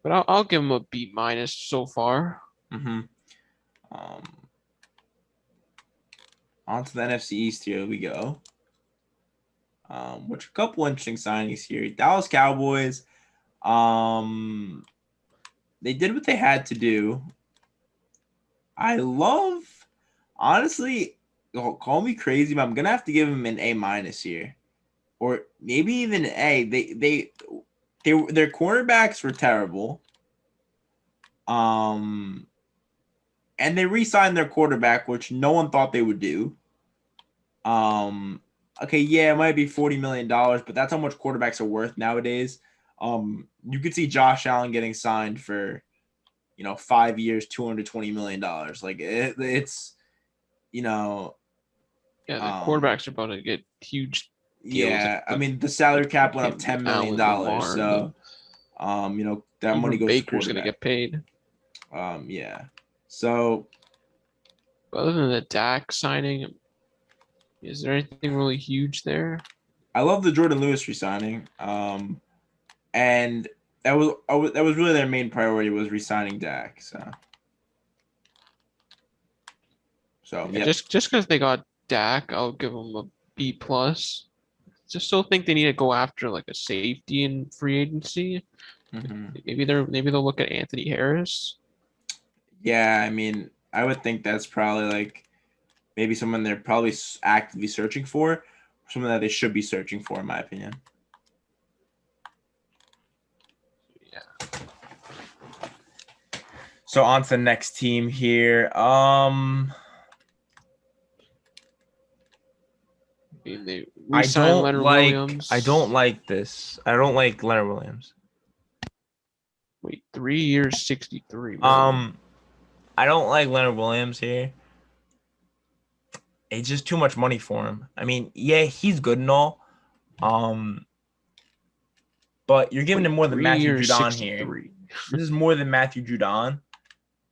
But I'll give him a B minus so far. Mm-hmm. On to the NFC East. Here we go. Which a couple interesting signings here. Dallas Cowboys. They did what they had to do. Honestly, call me crazy, but I'm gonna have to give them an A minus here, or maybe even an A. Their cornerbacks were terrible. And they re-signed their quarterback, which no one thought they would do. Okay, yeah, it might be $40 million, but that's how much quarterbacks are worth nowadays. You could see Josh Allen getting signed for, 5 years, $220 million. Like it's, Yeah, the quarterbacks are about to get huge deals. Yeah, I mean the salary cap went up $10 million, so that money goes. Baker's gonna get paid. Yeah. So, other than the Dak signing, is there anything really huge there? I love the Jordan Lewis resigning. And that was really their main priority was resigning Dak. So yeah, just because they got Dak, I'll give them a B plus. Just still think they need to go after like a safety in free agency. Mm-hmm. Maybe they'll look at Anthony Harris. Yeah, I mean, I would think that's probably like maybe someone they're probably actively searching for, someone that they should be searching for, in my opinion. Yeah. So on to the next team here. They re-signed Leonard Williams. I don't like this. I don't like Leonard Williams. Wait, 3 years, 63. I don't like Leonard Williams here. It's just too much money for him. I mean, yeah, he's good and all. But you're giving him more than Matthew Judon here. This is more than Matthew Judon.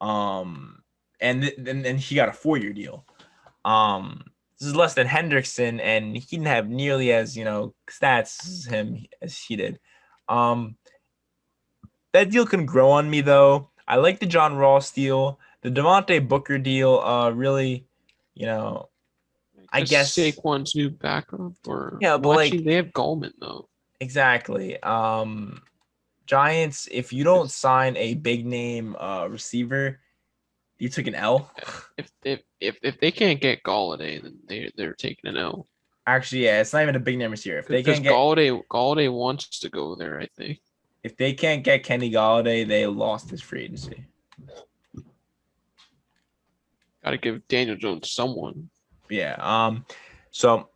And then he got a 4-year deal. This is less than Hendrickson, and he didn't have nearly as stats as he did. That deal can grow on me though. I like the John Ross deal. The Devontae Booker deal, really, I guess Saquon's new backup, or yeah, but they have Gallman though. Exactly. Giants, if you don't sign a big name receiver, you took an L. If they can't get Galladay, then they're taking an L. Actually, yeah, it's not even a big name receiver. If they can't get Galladay wants to go there, I think. If they can't get Kenny Galladay, they lost his free agency. Got to give Daniel Jones someone. Yeah. So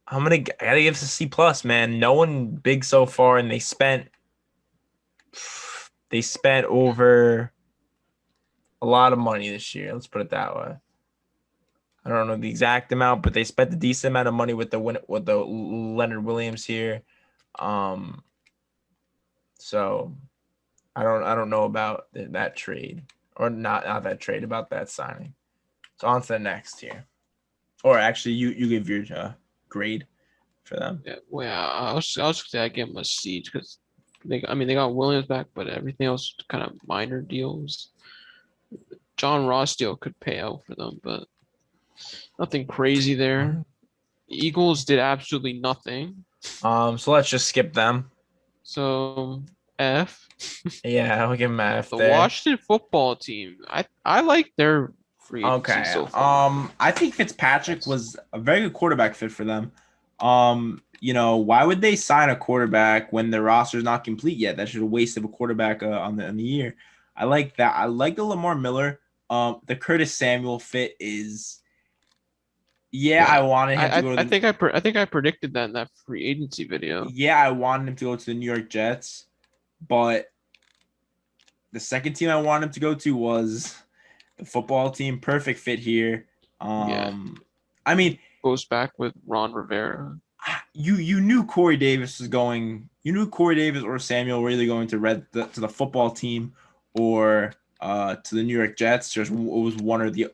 I gotta give this a C plus, man. No one big so far, and they spent over a lot of money this year. Let's put it that way. I don't know the exact amount, but they spent a decent amount of money with the Leonard Williams here. So I don't know about that trade, or not that trade, about that signing. So on to the next here. Or actually, you give your grade for them. Yeah, well, I was say I give them a C because they got Williams back, but everything else kind of minor deals. John Ross deal could pay out for them, but nothing crazy there. Eagles did absolutely nothing. So let's just skip them. So F. Yeah, I'll give them F The there. Washington football team. I like their free agency Okay. so far. I think Fitzpatrick was a very good quarterback fit for them. Why would they sign a quarterback when their roster is not complete yet? That's just a waste of a quarterback on the year. I like that. I like the Lamar Miller. The Curtis Samuel fit is. Yeah, I wanted him to go to the. I think I predicted that in that free agency video. Yeah, I wanted him to go to the New York Jets, but the second team I wanted him to go to was the football team. Perfect fit here. I mean, Goes back with Ron Rivera. You knew Corey Davis was going. You knew Corey Davis or Samuel were either going to the football team or to the New York Jets. Just it was one or the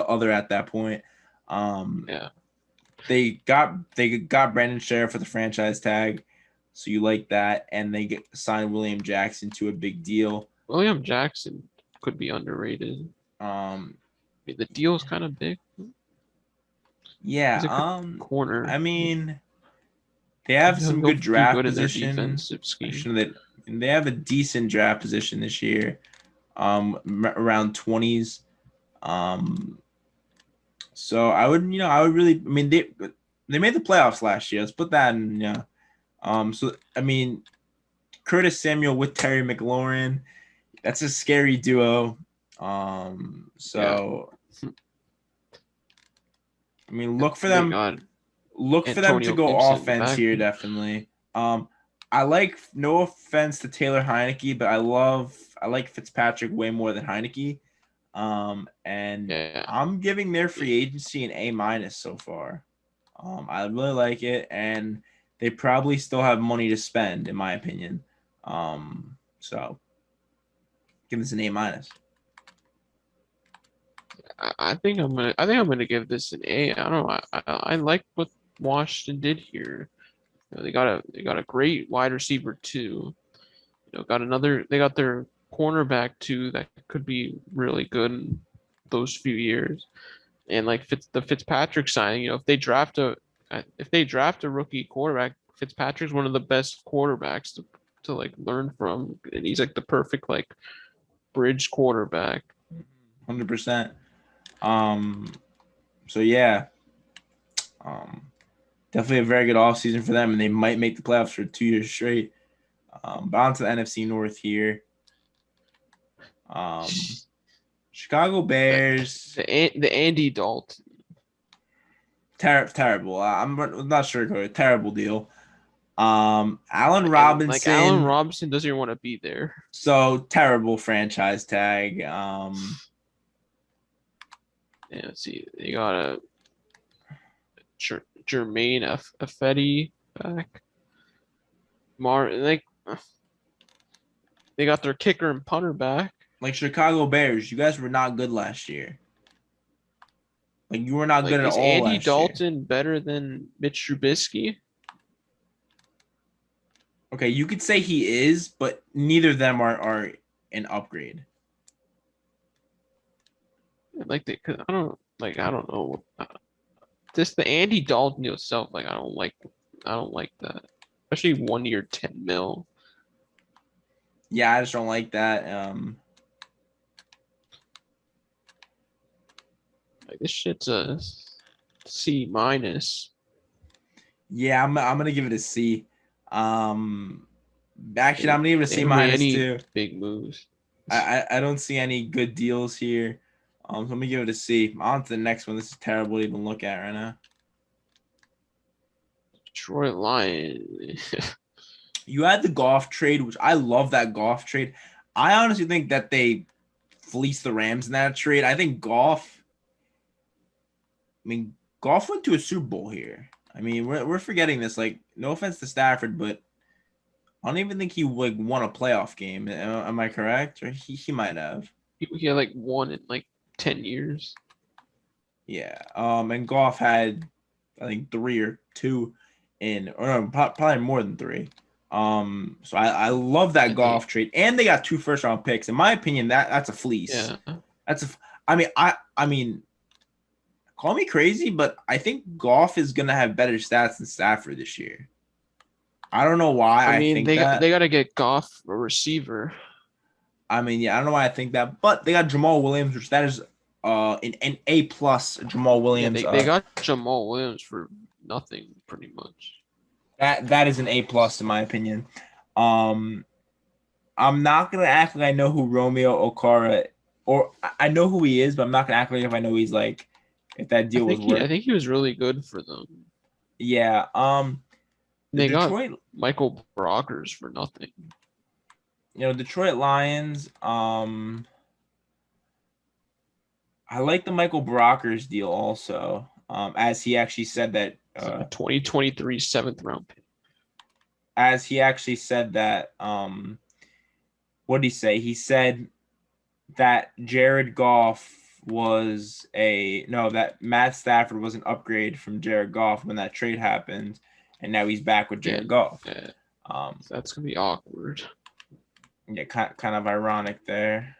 other at that point. Yeah. They got Brandon Sheriff for the franchise tag, so you like that, and they signed William Jackson to a big deal. William Jackson could be underrated. The deal is kind of big. Yeah. Corner. I mean, they have some good draft position. They have a decent draft position this year. Around 20s. So I would really. I mean, they made the playoffs last year. Let's put that in. Yeah. So I mean, Curtis Samuel with Terry McLaurin, that's a scary duo. So. Yeah. I mean, look for them to go offense here, definitely. I like, no offense to Taylor Heineke, but I like Fitzpatrick way more than Heineke. I'm giving their free agency an A- so far. I really like it, and they probably still have money to spend, in my opinion. So give this an A-. I think I'm gonna give this an A. I don't know. I like what Washington did here. They got a great wide receiver too. They got their cornerback too that could be really good in those few years. And like the Fitzpatrick signing, if they draft a rookie quarterback, Fitzpatrick's one of the best quarterbacks to like learn from, and he's like the perfect like bridge quarterback. 100%. So yeah, definitely a very good offseason for them, and they might make the playoffs for 2 years straight. But on to the NFC North here. Chicago Bears. The Andy Dalton. Terrible. I'm not sure. Terrible deal. Allen Robinson. Like Allen Robinson doesn't even want to be there. So terrible franchise tag. Yeah, let's see. They got a Jermaine Affetti back. They got their kicker and punter back. Like Chicago Bears, you guys were not good last year. Like you were not good at all. Is Andy Dalton better than Mitch Trubisky? Okay, you could say he is, but neither of them are an upgrade. I don't know. Just the Andy Dalton itself, I don't like that. Especially 1 year, 10 mil. Yeah, I just don't like that. This shit's a C-. Yeah, I'm gonna give it a C. Actually, I'm gonna give it a C- too. Big moves. I don't see any good deals here. So let me give it a C. On to the next one. This is terrible to even look at right now. Detroit Lions. You had the Goff trade, which I love that Goff trade. I honestly think that they fleeced the Rams in that trade. I think Goff mean, Goff went to a Super Bowl here. I mean, we're forgetting this. Like, no offense to Stafford, but I don't even think he like won a playoff game. Am I correct? Or he might have. He had like one in like 10 years. Yeah. And Goff had, I think, 3 or 2 in, or no, probably more than 3. So I love that Goff trade, and they got 2 first-round picks. In my opinion, that's a fleece. Yeah. I mean, call me crazy, but I think Goff is gonna have better stats than Stafford this year. I don't know why I think that. They got to get Goff a receiver. I mean, yeah, I don't know why I think that, but they got Jamal Williams, which that is an A plus. Jamal Williams. Yeah, they got Jamal Williams for nothing, pretty much. That is an A plus in my opinion. I'm not gonna act like I know who Romeo Okara, or I know who he is, but I'm not gonna act like if I know he's like, if that deal was worth. I think he was really good for them. Yeah. They Detroit got Michael Brockers for nothing. Detroit Lions. I like the Michael Brockers deal also. As he actually said that. 2023 7th round pick. As he actually said that. What did he say? He said that Jared Goff that Matt Stafford was an upgrade from Jared Goff when that trade happened, and now he's back with Jared Goff. Yeah. That's gonna be awkward. Yeah, kind of ironic there.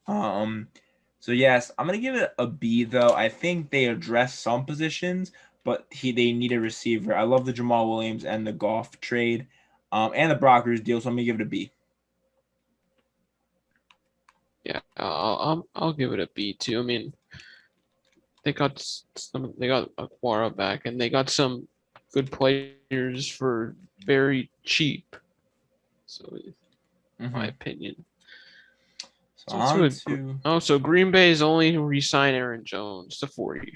So yes, I'm gonna give it a B though. I think they address some positions, but they need a receiver. I love the Jamal Williams and the Goff trade, and the Brockers deal. So I'm gonna give it a B. Yeah, I'll give it a B too. I mean, they got a quarterback, and they got some good players for very cheap. So, in my opinion. So Green Bay is only re-sign Aaron Jones to 4 years.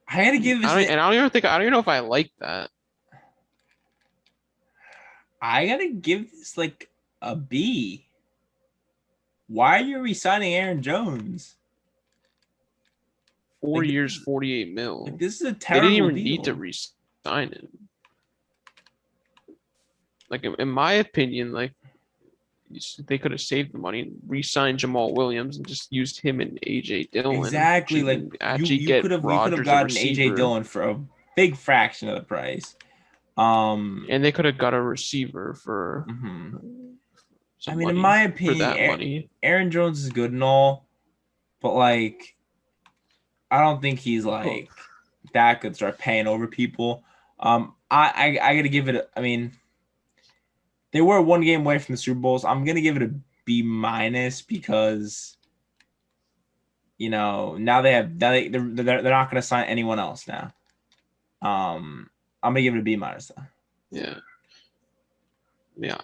I gotta give this. I don't even know if I like that. I gotta give this like a B. Why are you re-signing Aaron Jones? 4 years, 48 mil. Like, this is a terrible deal. They didn't even deal. need to re-sign him. Like, in my opinion, like, they could have saved the money and re-signed Jamal Williams and just used him and AJ Dillon. Exactly. Like, you could have gotten AJ Dillon for a big fraction of the price. And they could have got a receiver for. I mean, in my opinion, Aaron Jones is good and all, but like, I don't think he's like that good to start paying over people. I gotta give it. I mean, they were 1 game away from the Super Bowls. I'm gonna give it a B minus because, now they're not gonna sign anyone else now. I'm gonna give it a B minus though. Yeah. Yeah.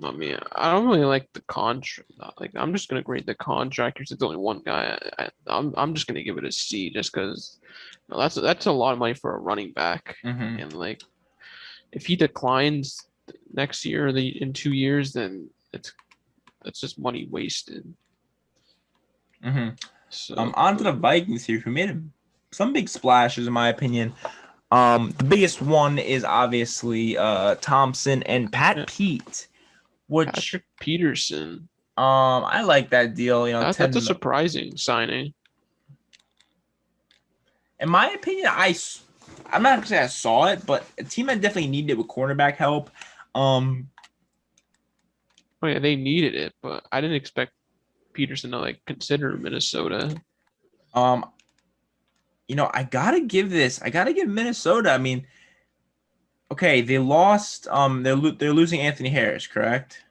I mean, I don't really like the contract. Like, I'm just gonna grade the contract because it's only one guy. I'm just gonna give it a C just because that's a lot of money for a running back, and like, if he declines next year or in 2 years, then that's just money wasted. So on to the Vikings here, who made some big splashes in my opinion. The biggest one is obviously Thompson and Pat Pete. Patrick Peterson. I like that deal. That's a surprising signing. In my opinion, I'm not gonna say I saw it, but a team that definitely needed it with cornerback help. Oh yeah, they needed it, but I didn't expect Peterson to like consider Minnesota. I gotta give Minnesota. I mean, okay, they lost. They're losing Anthony Harris, correct?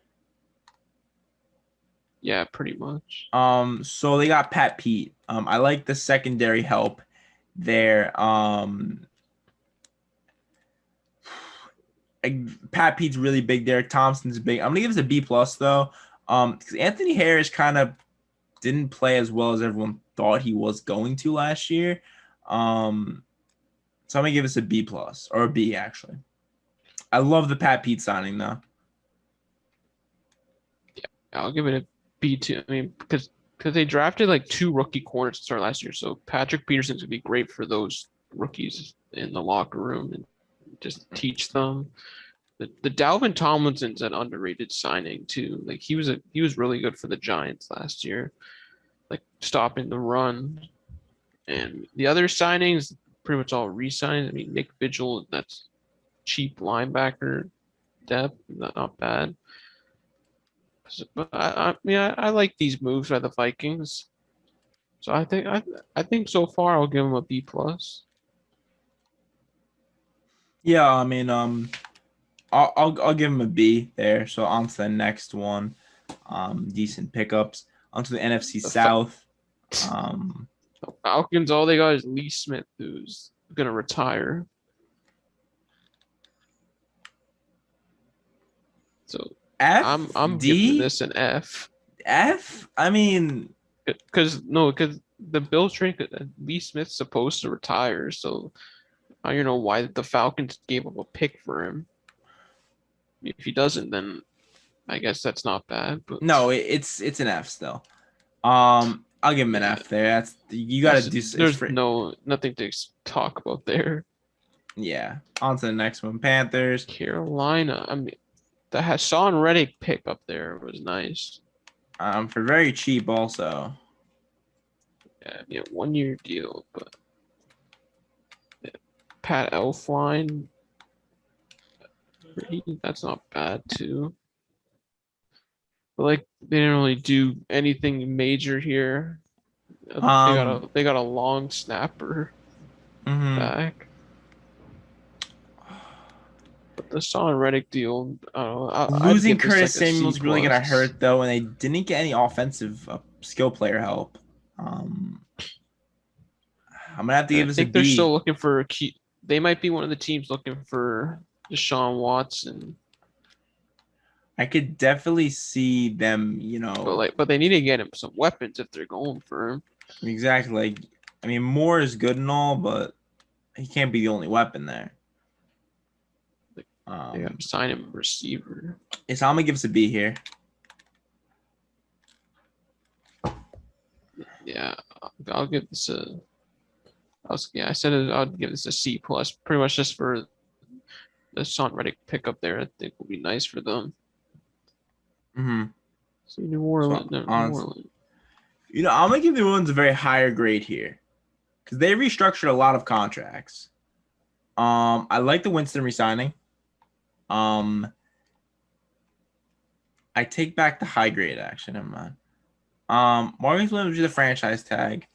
Yeah, pretty much. So they got Pat Pete. I like the secondary help there. Pat Pete's really big. Derek Thompson's big. I'm gonna give this a B plus though. Because Anthony Harris kind of didn't play as well as everyone thought he was going to last year. So I'm gonna give this a B plus or a B actually. I love the Pat Pete signing though. Yeah, I'll give it a B too. I mean, because because they drafted like 2 rookie corners to start last year. So Patrick Peterson's gonna be great for those rookies in the locker room and just teach them. The Dalvin Tomlinson's an underrated signing too. Like he was really good for the Giants last year, like stopping the run. And the other signings pretty much all re-signed. I mean, Nick Vigil, that's cheap linebacker depth, not bad. But I like these moves by the Vikings. So I think so far I'll give them a B plus. Yeah, I mean, I'll give him a B there. So on to the next one. Decent pickups. Onto the NFC The Fa- South. Um, Falcons, all they got is Lee Smith, who's gonna retire. So F I'm giving D this an F. F. I mean, Because the Bills trade Lee Smith's supposed to retire, so I don't know why the Falcons gave up a pick for him. If he doesn't, then I guess that's not bad. But no, it's an F still. I'll give him an yeah, F there. That's you got to do. It's there's free. nothing to talk about there. Yeah. On to the next one. Panthers. Carolina, I mean, the Hassan Reddick pick up there was nice. For very cheap also. Yeah, 1 year deal, but yeah, Pat Elfline, that's not bad too. But like they didn't really do anything major here. Um. They got a long snapper mhm. back. But the Son Reddick deal, I don't know. I'd Losing give this Curtis like a C Samuel's really gonna plus. hurt though, and they didn't get any offensive skill player help. I'm gonna have to And give I this a think they're still B. looking for a key. They might be one of the teams looking for Deshaun Watson, I could definitely see them, but they need to get him some weapons if they're going for him. exactly like I mean Moore is good and all, but he can't be the only weapon there. They got to sign him a receiver. So I'm gonna give us a B here. Yeah, I'll give this a. I said I'll give this a C plus, pretty much just for the Son Reddick pickup there. I think will be nice for them. Mm-hmm. So New So Orleans, no, New Orleans. I'm gonna give the Orleans a very higher grade here because they restructured a lot of contracts. I like the Winston resigning. I take back the high grade action. Never mind. Marcus Williams was the franchise tag.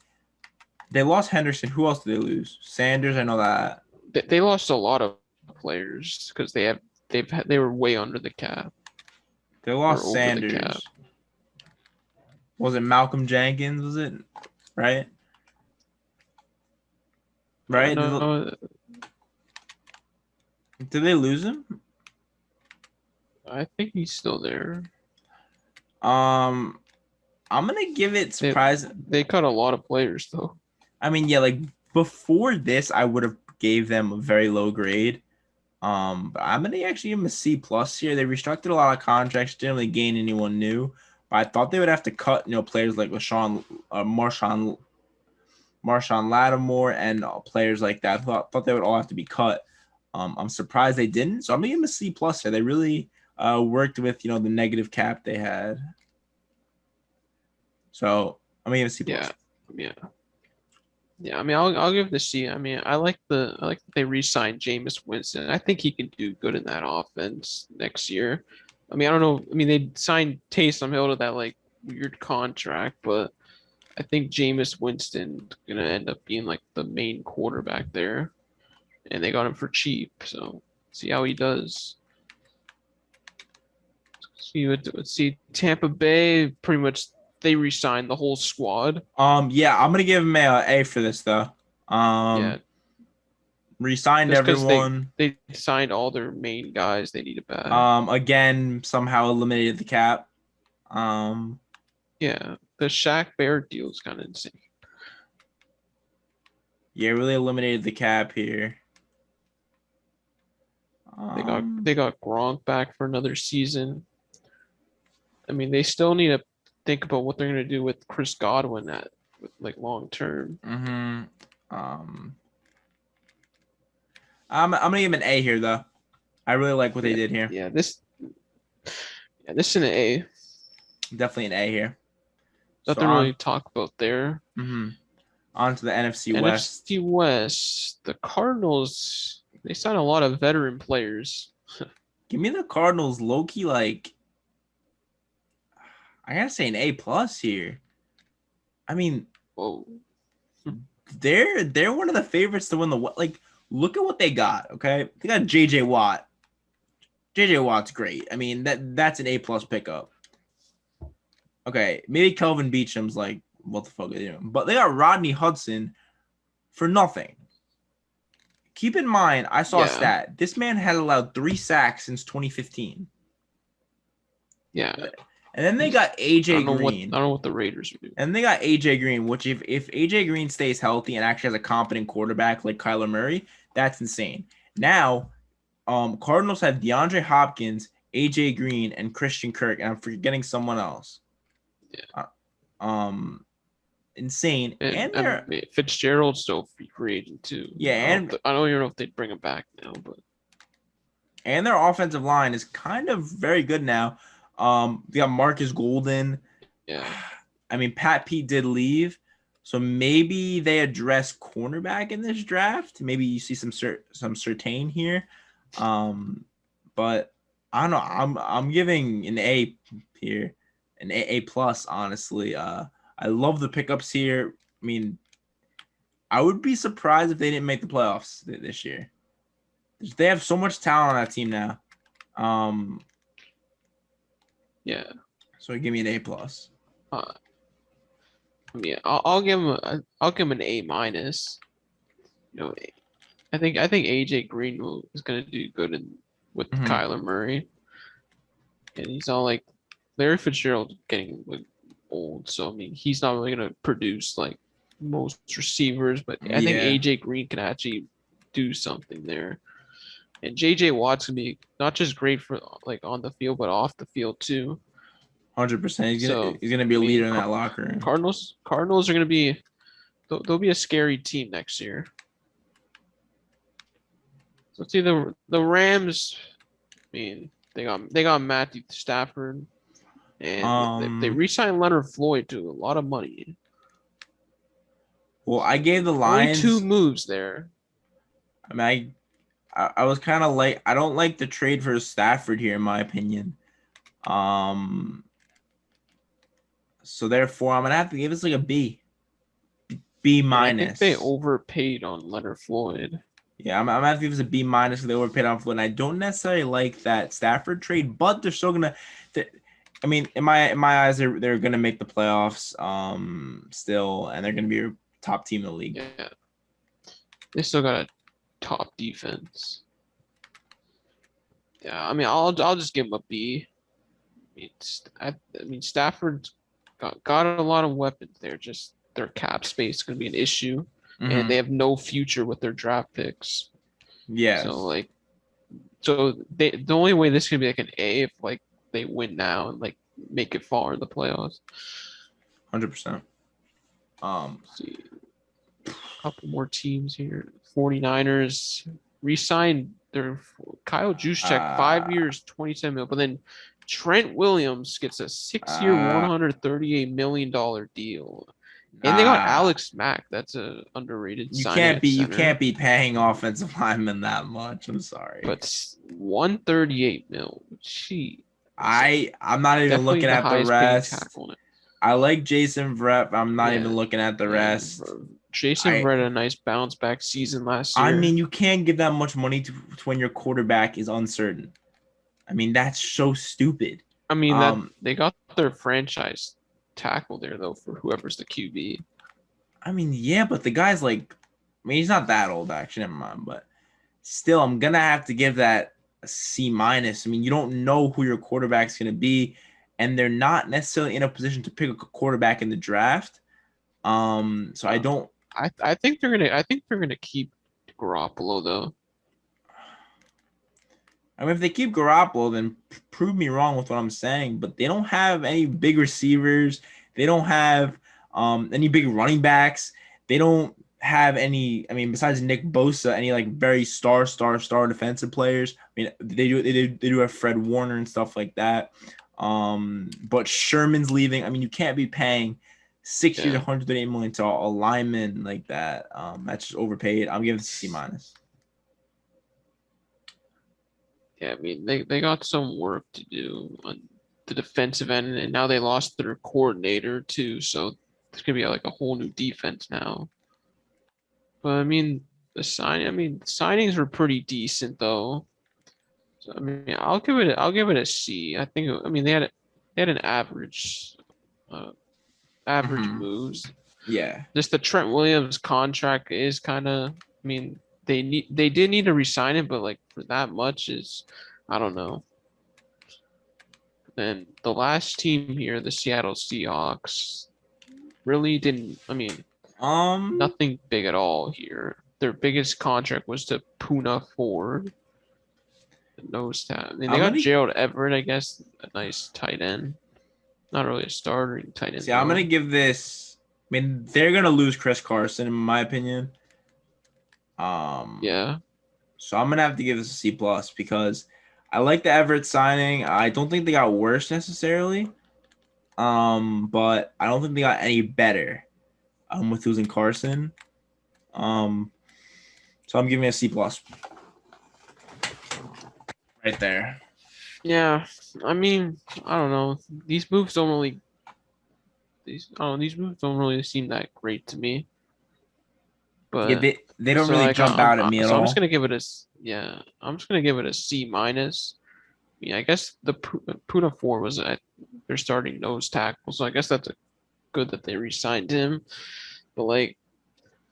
They lost Henderson. Who else did they lose? Sanders. I know that. They lost a lot of players because they were way under the cap They or lost over the cap. Sanders. Was it Malcolm Jenkins? Was it right? Right? No, Did they lose him? I think he's still there. I'm gonna give it surprise. They cut a lot of players though. I mean, yeah, like before this, I would have gave them a very low grade. But I'm gonna actually give them a C plus here. They restructured a lot of contracts, didn't really gain anyone new. But I thought they would have to cut, players like Marshawn Lattimore, and players like that. Thought they would all have to be cut. I'm surprised they didn't. So I'm gonna give them a C plus here. They really worked with the negative cap they had. So I'm gonna give it a C plus. Yeah. I mean, I'll give the C. I mean, I like that they re-signed Jameis Winston. I think he can do good in that offense next year. I mean, I don't know. I mean, they signed Taysom Hill to that like weird contract, but I think Jameis Winston's gonna end up being like the main quarterback there, and they got him for cheap. So see how he does. See Tampa Bay pretty much they re-signed the whole squad. Yeah, I'm gonna give him a for this though. Yeah, Resigned just because everyone. they signed all their main guys they needed back. Again, somehow eliminated the cap. Yeah, the Shaq Bear deal is kind of insane. Yeah, really eliminated the cap here. They got Gronk back for another season. I mean, they still need think about what they're gonna do with Chris Godwin at like long term. Mm-hmm. I'm gonna give him an A here though. I really like what they did here. Yeah, this is an A. Definitely an A here. Nothing really to talk about there. Mm-hmm. On to the NFC West. NFC West, the Cardinals, they signed a lot of veteran players. Give me the Cardinals low-key, like, I gotta say an A+ here. I mean, whoa. They're one of the favorites to win the, like, look at what they got, okay? They got JJ Watt. JJ Watt's great. I mean, that's an A+ pickup. Okay, maybe Kelvin Beacham's like, what the fuck are they doing? But they got Rodney Hudson for nothing. Keep in mind, I saw a stat. This man had allowed 3 sacks since 2015. Yeah. And then they got AJ Green. I don't know what the Raiders are doing. And they got AJ Green, which if AJ Green stays healthy and actually has a competent quarterback like Kyler Murray, that's insane. Now, Cardinals have DeAndre Hopkins, AJ Green, and Christian Kirk, and I'm forgetting someone else. Yeah. Insane. And Fitzgerald's still free agent too. Yeah, I don't even know if they'd bring him back now, but and their offensive line is kind of very good now. They got Marcus Golden. Yeah. I mean, Pat Pete did leave, so maybe they address cornerback in this draft. Maybe you see some Surtain here. But I don't know. I'm giving an A here, an A+, honestly. I love the pickups here. I mean, I would be surprised if they didn't make the playoffs this year. They have so much talent on that team now. Yeah. So give me an A+. I mean, I'll give him an A-. You know, I think AJ Green is going to do good with Kyler Murray, and he's all like Larry Fitzgerald getting like old, so I mean he's not really going to produce like most receivers, but I think AJ Green can actually do something there. And JJ Watt's gonna be not just great for like on the field, but off the field too. 100%. He's gonna be a leader in that locker room. Cardinals are gonna be they'll be a scary team next year. So let's see the Rams. I mean, they got Matthew Stafford, and they re-signed Leonard Floyd to a lot of money. Well, I gave the Lions 2 moves there. I mean, I was kind of like, I don't like the trade for Stafford here, in my opinion. So therefore, I'm gonna have to give this like a B. B-. I think they overpaid on Leonard Floyd. Yeah, I'm gonna have to give this a B- because they overpaid on Floyd. And I don't necessarily like that Stafford trade, but they're still gonna. I mean, in my eyes, they're gonna make the playoffs. Still, and they're gonna be a top team in the league. Yeah, they still got a top defense. Yeah, I mean, I'll just give them a B. I mean, Stafford's got a lot of weapons there. Just their cap space is going to be an issue, and they have no future with their draft picks. Yeah. So the only way this could be like an A if like they win now and like make it far in the playoffs. 100%. See, a couple more teams here. 49ers re-signed their Kyle Juszczyk 5 years, $27 million, but then Trent Williams gets a 6-year, $138 million deal, and they got Alex Mack. That's a underrated. You can't be paying offensive linemen that much. I'm sorry, but $138 million. Gee, I'm not even looking at the rest. I like Jason Verrett. I'm not even looking at the rest. Jason Verrett had a nice bounce back season last year. I mean, you can't give that much money to when your quarterback is uncertain. I mean, that's so stupid. I mean, they got their franchise tackle there, though, for whoever's the QB. I mean, yeah, but the guy's like, I mean, he's not that old, actually. Never mind. But still, I'm going to have to give that a C-. I mean, you don't know who your quarterback's going to be, and they're not necessarily in a position to pick a quarterback in the draft. So I don't. I think they're gonna keep Garoppolo though. I mean, if they keep Garoppolo, then prove me wrong with what I'm saying. But they don't have any big receivers. They don't have any big running backs. They don't have any. I mean, besides Nick Bosa, any like very star defensive players. I mean, they do have Fred Warner and stuff like that. But Sherman's leaving. I mean, you can't be paying 60 to 138 million to a lineman like that. That's just overpaid. I'm giving it a C minus. Yeah, I mean they got some work to do on the defensive end, and now they lost their coordinator too, so it's gonna be like a whole new defense now. But I mean signings were pretty decent though. So I mean I'll give it a C. I think they had an average moves. Yeah. Just the Trent Williams contract is kind of. I mean they did need to resign him, but like for that much is I don't know. And the last team here, the Seattle Seahawks, really didn't. I mean, nothing big at all here. Their biggest contract was to Puna Ford, the nose tab. I mean, they got Gerald Everett, I guess, a nice tight end. Not really a starter tight end. See, I'm gonna give this. I mean, they're gonna lose Chris Carson, in my opinion. Yeah. So I'm gonna have to give this a C plus because I like the Everett signing. I don't think they got worse necessarily. But I don't think they got any better. With losing Carson. So I'm giving it a C plus. Right there. Yeah, I mean, I don't know. These moves don't really. These moves don't really seem that great to me. But yeah, they don't really jump out at me at all. I'm just gonna give it a C minus. I mean, I guess the Puna 4 was their starting nose tackle, so I guess that's good that they re-signed him. But like,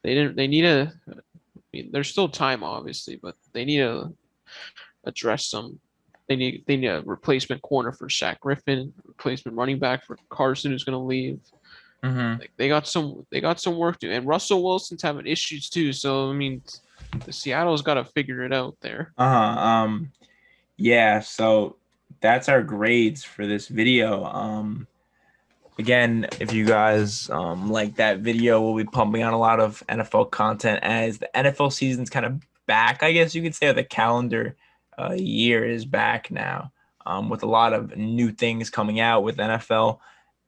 they need a. I mean, there's still time, obviously, but they need to address some. They need a replacement corner for Shaq Griffin, replacement running back for Carson, who's going to leave. Like they got some work to do, and Russell Wilson's having issues too. So I mean, the Seattle's got to figure it out there. Yeah. So that's our grades for this video. Again, if you guys like that video, we'll be pumping out a lot of NFL content as the NFL season's kind of back. I guess you could say the calendar year is back now, with a lot of new things coming out with NFL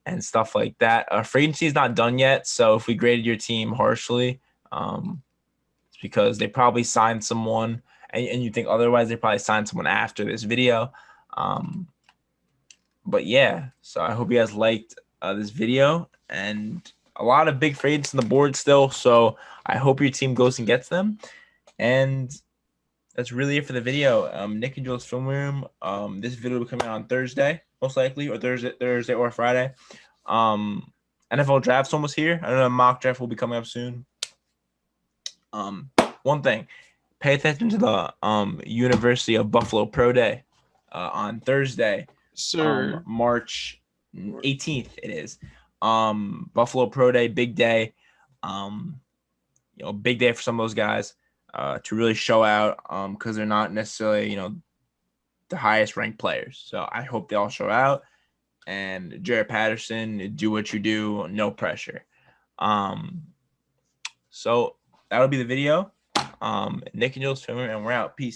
and stuff like that. Free agency is not done yet, so if we graded your team harshly, it's because they probably signed someone, and you think otherwise, they probably signed someone after this video. But yeah, so I hope you guys liked this video, and a lot of big free agents on the board still. So I hope your team goes and gets them, and that's really it for the video. Nick and Joel's Film Room. This video will be coming out on Thursday, most likely, or Thursday or Friday. NFL draft's almost here. I don't know, mock draft will be coming up soon. One thing, pay attention to the University of Buffalo Pro Day on Thursday, March 18th. It is Buffalo Pro Day, big day. Big day for some of those guys. To really show out, because they're not necessarily, the highest ranked players. So I hope they all show out. And Jared Patterson, do what you do, no pressure. So that'll be the video. Nick and Joel's filming, and we're out. Peace.